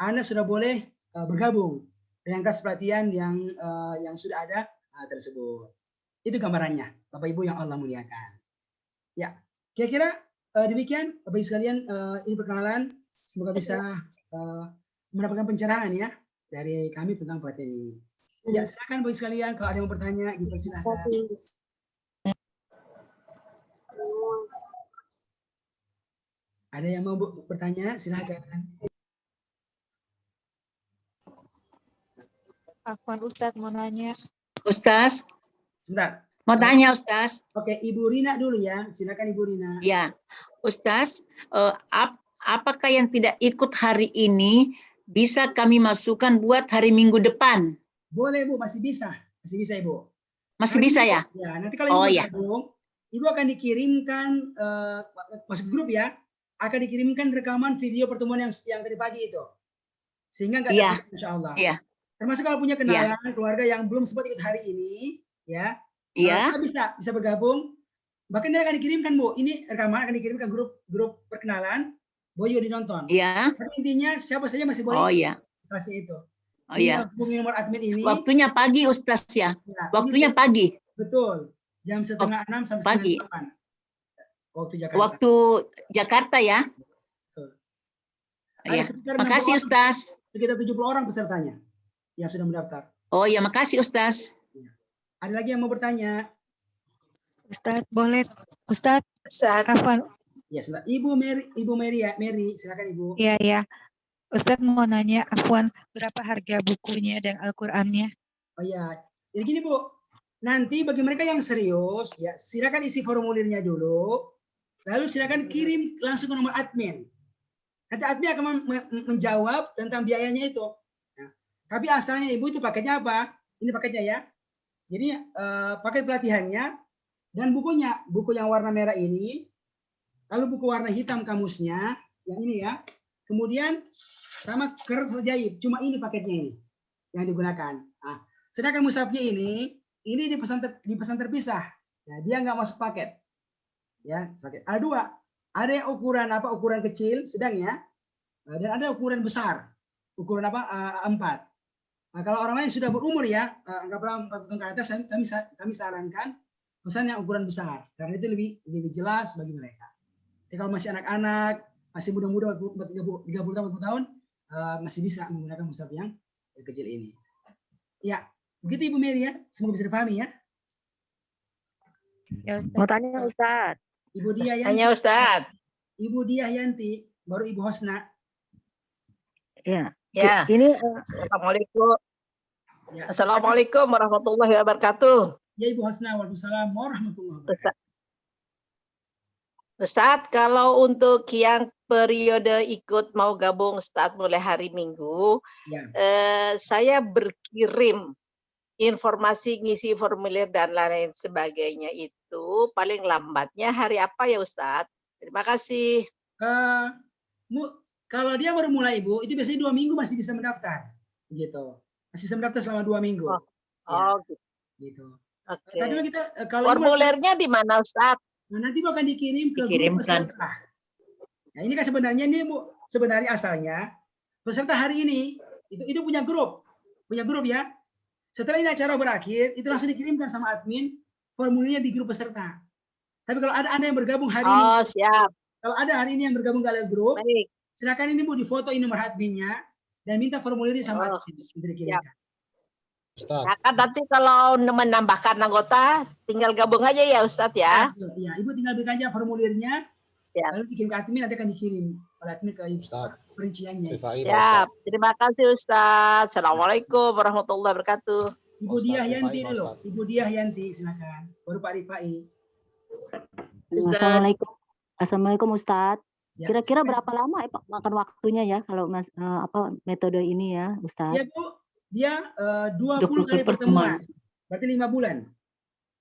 Anda sudah boleh bergabung dengan kelas pelatihan yang sudah ada tersebut. Itu gambarannya, Bapak Ibu yang Allah muliakan. Ya, kira-kira demikian Bapak Ibu sekalian, ini perkenalan. Semoga bisa mendapatkan pencerahan ya dari kami tentang pelatihan ini. Ya, silakan Bapak Ibu sekalian kalau ada yang mau bertanya, dipersilakan. Ada yang mau bertanya, silakan. Afwan Ustadz mau nanya. Ustaz, Sebentar. mau tanya Ustaz. Oke, Ibu Rina dulu ya. Silakan Ibu Rina. Ya, Ustaz, apakah yang tidak ikut hari ini bisa kami masukkan buat hari Minggu depan? Boleh Bu, masih bisa. Masih bisa Ibu. Masih bisa ya? Ya, nanti kalau Ibu bergabung, Ibu akan dikirimkan masuk grup ya. Akan dikirimkan rekaman video pertemuan yang tadi pagi itu. Sehingga nggak ada insya Allah. Iya. Termasuk kalau punya kenalan keluarga yang belum sempat ikut hari ini, ya. Iya. Bisa bergabung. Bahkan dia akan dikirimkan Bu. Ini rekaman akan dikirimkan grup perkenalan. Boleh juga dinonton. Iya. Tapi intinya siapa saja masih boleh. Oh iya. Kasih itu. Oh iya. Nomor admin ini. Waktunya pagi Ustaz ya. Waktunya pagi. Betul. Jam 5:30 sampai pagi. 8. Waktu Jakarta. Waktu Jakarta ya. Iya. Makasih Ustaz. Sekitar 70 orang pesertanya yang sudah mendaftar. Oh iya, makasih Ustaz. Ada lagi yang mau bertanya? Ustaz, boleh. Ustaz. Afwan. Ya, Ibu Mary ya. Mary, silakan Ibu. Iya, ya. Ustaz mau nanya, Afwan, berapa harga bukunya dan Al-Qur'annya? Oh iya. Jadi gini Bu, nanti bagi mereka yang serius, ya silakan isi formulirnya dulu. Lalu silakan kirim langsung ke nomor admin. Nanti admin akan menjawab tentang biayanya itu. Nah, tapi asalnya Ibu itu paketnya apa? Ini paketnya ya. Jadi paket pelatihannya dan bukunya. Buku yang warna merah ini. Lalu buku warna hitam kamusnya. Yang ini ya. Kemudian sama kertas ajaib. Cuma ini paketnya ini. Yang digunakan. Nah, sedangkan mushafnya ini dipesan terpisah. Nah, dia nggak masuk paket. Ya, paket. Ada dua. Ada yang ukuran kecil, sedang ya. Dan ada ukuran besar. Ukuran A4. Nah, kalau orang lain sudah berumur ya, anggaplah 4 tahun ke atas, kami sarankan pesan yang ukuran besar. Karena itu lebih jelas bagi mereka. Jadi kalau masih anak-anak, masih muda-muda 30 tahun, 40 tahun, masih bisa menggunakan mushaf yang kecil ini. Ya, begitu Ibu Mary ya. Semoga bisa dipahami ya. Mau tanya Ustaz. Ibu Diah Yanti. Tanya Ustaz. Ibu Diah Yanti, baru Ibu Hosna. Ya. Ya. Ini Assalamualaikum. Ya. Assalamualaikum warahmatullahi wabarakatuh. Ya Ibu Hosna, waalaikumsalam warahmatullahi wabarakatuh. Ustaz, kalau untuk yang periode ikut mau gabung Ustaz mulai hari Minggu, ya. Saya berkirim informasi ngisi formulir dan lain sebagainya itu itu paling lambatnya hari apa ya Ustadz? Terima kasih. Kalau dia baru mulai Ibu, itu biasanya 2 minggu masih bisa mendaftar, gitu. Masih bisa mendaftar selama 2 minggu. Oh, gitu. Oke. Tapi kita kalau formulirnya di mana Ustadz? Nah, nanti akan dikirim ke grup peserta. Nah, ini kan sebenarnya ini Bu, sebenarnya asalnya peserta hari ini itu punya grup ya. Setelah ini acara berakhir, itu langsung dikirimkan sama admin formulirnya di grup peserta. Tapi kalau ada Anda yang bergabung hari ini, siap. Kalau ada hari ini yang bergabung ke grup, silakan ini Bu difoto ini nomor adminnya dan minta formulirnya sama admin untuk dikirimkan. Nah, kan nanti kalau menambahkan anggota, tinggal gabung aja ya Ustadz ya. Iya, Ibu tinggal berikan aja formulirnya, lalu dikirim ke admin, nanti akan dikirim oleh admin ke perinciannya. Ya, terima kasih Ustadz. Assalamualaikum warahmatullahi wabarakatuh. Ibu Diah Yanti dulu, Ibu Diah Yanti, silakan. Baru Pak Rifai. Assalamualaikum Ustadz. Kira-kira berapa lama ya Pak makan waktunya ya kalau metode ini ya Ustadz? Iya Bu, dia 20 kali pertemuan, berarti 5 bulan.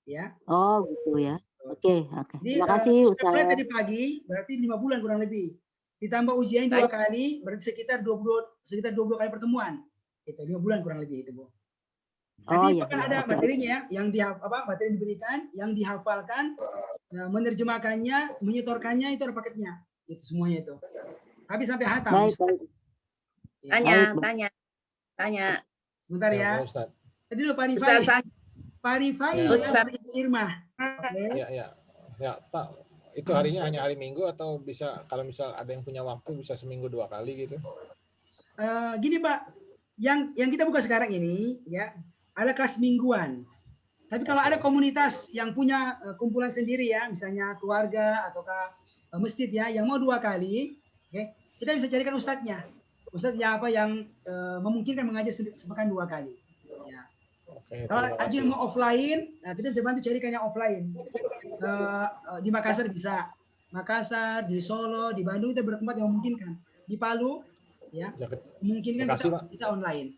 Ya. Oh gitu ya. Oke. Jadi, Terima kasih Ustadz. Mulai tadi pagi, berarti 5 bulan kurang lebih. Ditambah ujian 2 kali, berarti sekitar 20 kali pertemuan. Itu 5 bulan kurang lebih itu Bu. Nanti akan ada materinya yang materi diberikan, yang dihafalkan, menerjemahkannya, menyetorkannya, itu ada paketnya. Itu semuanya itu. Habis sampai hatam. Tanya. Sebentar ya. Tadi lo Pak Rifai. Pak Rifai, Ibu Irma. Ya, Pak. Itu harinya hanya hari Minggu atau bisa kalau misal ada yang punya waktu bisa seminggu 2 kali gitu? Gini Pak, yang kita buka sekarang ini ya ada kelas mingguan. Tapi kalau ada komunitas yang punya kumpulan sendiri ya, misalnya keluarga ataukah masjid ya, yang mau 2 kali, kita bisa carikan ustadznya apa yang memungkinkan mengajar sepekan 2 kali. Ya. Kalau ada yang mau offline, kita bisa bantu carikan yang offline. Di Makassar bisa, Makassar, di Solo, di Bandung kita bertempat yang memungkinkan. Di Palu, ya, memungkinkan kita online.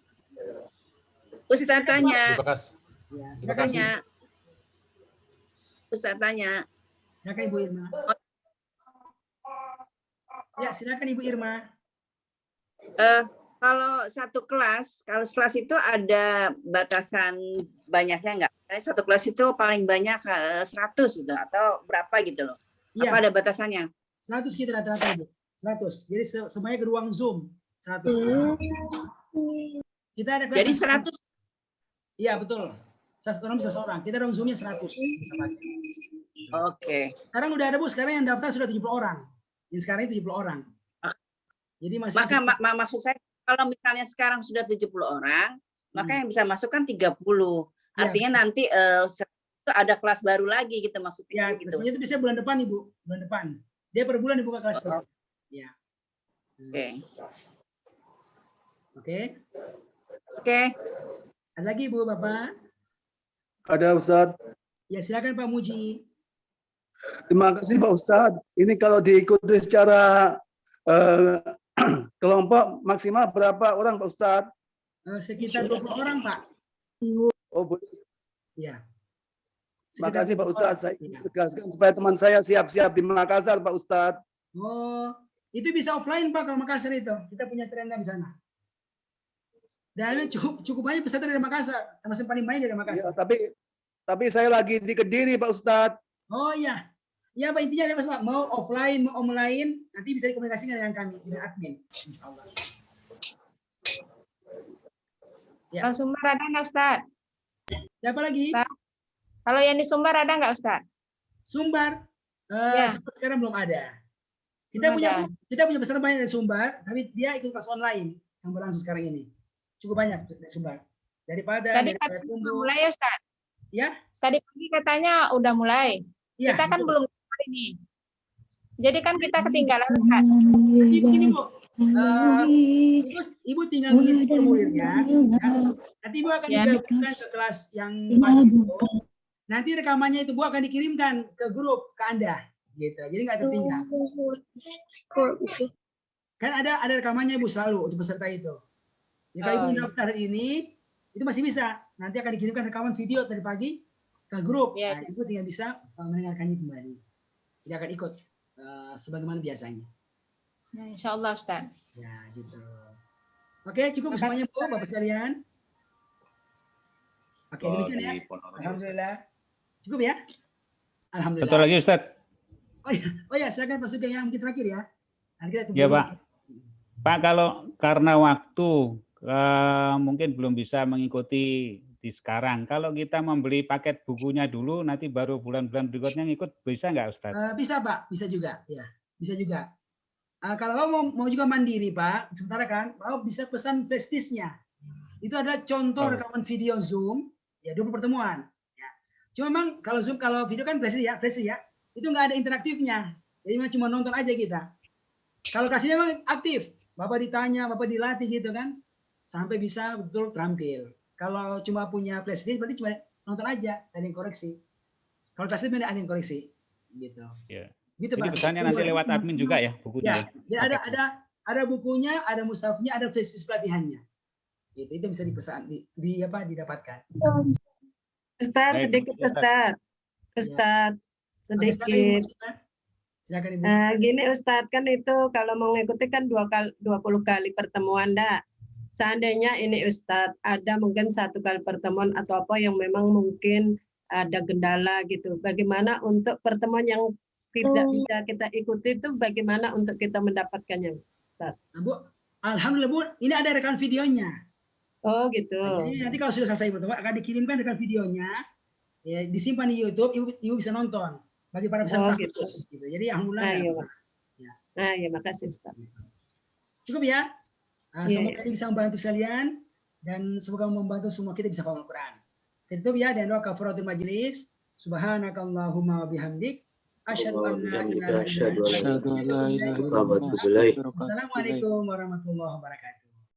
Ustaz tanya. Ustaz tanya. Silakan Ibu Irma. Ya, silakan Ibu Irma. Kalau satu kelas, itu ada batasan banyaknya nggak? Satu kelas itu paling banyak 100 gitu, atau berapa gitu loh? Ya. Apa ada batasannya? 100 kita rata-rata Bu. 100. Jadi semuanya ke ruang Zoom 100. Kita ada kelas. Jadi 100. Iya betul. 1 orang bisa seorang. Kita ruang Zoom-nya 100. Oke. Sekarang udah ada Bu. Sekarang yang daftar sudah 70 orang. Yang sekarang itu 70 orang. Jadi masih. Maka maksud saya kalau misalnya sekarang sudah 70 orang, maka yang bisa masuk kan 30. Artinya nanti ada kelas baru lagi gitu maksudnya. Ya, gitu. Itu bisa bulan depan Ibu. Bulan depan. Dia per bulan dibuka kelas. Ya. Oke. Ada lagi Ibu, Bapak? Ada Ustadz. Ya silakan Pak Muji. Terima kasih Pak Ustadz. Ini kalau diikuti secara kelompok maksimal berapa orang Pak Ustadz? Sekitar 20 orang Pak. Oh boleh. Ya. Terima kasih Pak Ustadz. Saya tegaskan supaya teman saya siap-siap di Makassar Pak Ustadz. Oh, itu bisa offline Pak kalau Makassar itu. Kita punya tenda di sana. Dan cukup banyak peserta dari Makassar, termasuk paling banyak dari Makassar. Ya, tapi saya lagi di Kediri Pak Ustadz. Oh iya. Ya Pak, intinya apa Pak? Mau offline, mau online, nanti bisa dikomunikasikan dengan kami, dengan admin. Insyaallah. Ya. Kalau Sumbar ada nggak Ustaz? Siapa lagi? Kalau yang di Sumbar ada nggak Ustaz? Sumbar? Sekarang belum ada. Kita punya peserta banyak dari Sumbar, tapi dia ikut kelas online yang berlangsung sekarang ini. Cukup banyak dari Sumbar. Daripada udah mulai ya Ustaz? Ya. Tadi pagi katanya udah mulai. Ya, kita kan belum mulai nih. Jadi kan kita ketinggalan Ustaz. Jadi begini Bu. Ibu tinggal mengisi formulirnya. Nanti Ibu akan digabungkan ke kelas yang baru. Nanti rekamannya itu Bu akan dikirimkan ke grup ke Anda. Gitu. Jadi nggak tertinggal. Kan ada rekamannya Bu selalu untuk peserta itu. Ya, kalau Ibu daftar hari ini, itu masih bisa. Nanti akan dikirimkan rekaman video tadi pagi. ke grup. Ya. Nah, itu tinggal bisa mendengarkannya kembali. Tidak akan ikut sebagaimana biasanya. Nah, insya Allah Ustaz. Ya, gitu. Oke, cukup semuanya Bu, Bapak sekalian. Oke, demikian ya. Alhamdulillah. Cukup ya? Alhamdulillah. Betul lagi Ustaz. Oh ya, silakan Pak Sugeng yang mungkin terakhir ya. Nanti kita tunggu. Ya Pak. Pak, kalau karena waktu mungkin belum bisa mengikuti di sekarang. Kalau kita membeli paket bukunya dulu, nanti baru bulan-bulan berikutnya ngikut, bisa nggak Ustaz? Bisa Pak, bisa juga. Ya, bisa juga. Kalau Bapak mau juga mandiri Pak, sementara kan, Bapak bisa pesan flash disk-nya. Itu adalah contoh rekaman video Zoom, ya 20 pertemuan. Ya. Cuma memang kalau Zoom, kalau video kan flash ya, itu nggak ada interaktifnya. Jadi cuma nonton aja kita. Kalau kasihnya memang aktif, Bapak ditanya, Bapak dilatih gitu kan, sampai bisa betul terampil. Kalau cuma punya flash disk, berarti cuma nonton aja, ada yang koreksi. Kalau flash disk ada yang koreksi, gitu. Ya. Gitu, jadi Pak. pesannya nanti lewat admin juga ya bukunya. Ya, ada bukunya, ada mushafnya, ada flash disk pelatihannya. Itu bisa dipesan, didapatkan. Ustaz, sedikit Ustaz. Ustaz, sedikit. Silakan Ibu. Gini Ustaz, kan itu kalau mau mengikuti kan 20 kali pertemuan dah. Seandainya ini Ustaz ada mungkin 1 kali pertemuan atau apa yang memang mungkin ada kendala gitu. Bagaimana untuk pertemuan yang tidak bisa kita ikuti itu bagaimana untuk kita mendapatkannya, Ustaz? Bu, alhamdulillah Bu, ini ada rekaman videonya. Oh gitu. Jadi nanti kalau sudah selesai pertemuan akan dikirimkan rekaman videonya, ya disimpan di YouTube, Ibu bisa nonton bagi para peserta khusus. Gitu. Jadi alhamdulillah. Ya, makasih Ustaz. Cukup ya. Semoga ini bisa membantu kalian dan semoga membantu semua kita bisa paham Al-Quran. Itu ya, dan doa kafaratul majlis. Subhanakallahumma wa bihamdik. Asyhadu an la ilaha illa anta. Assalamualaikum warahmatullahi wabarakatuh.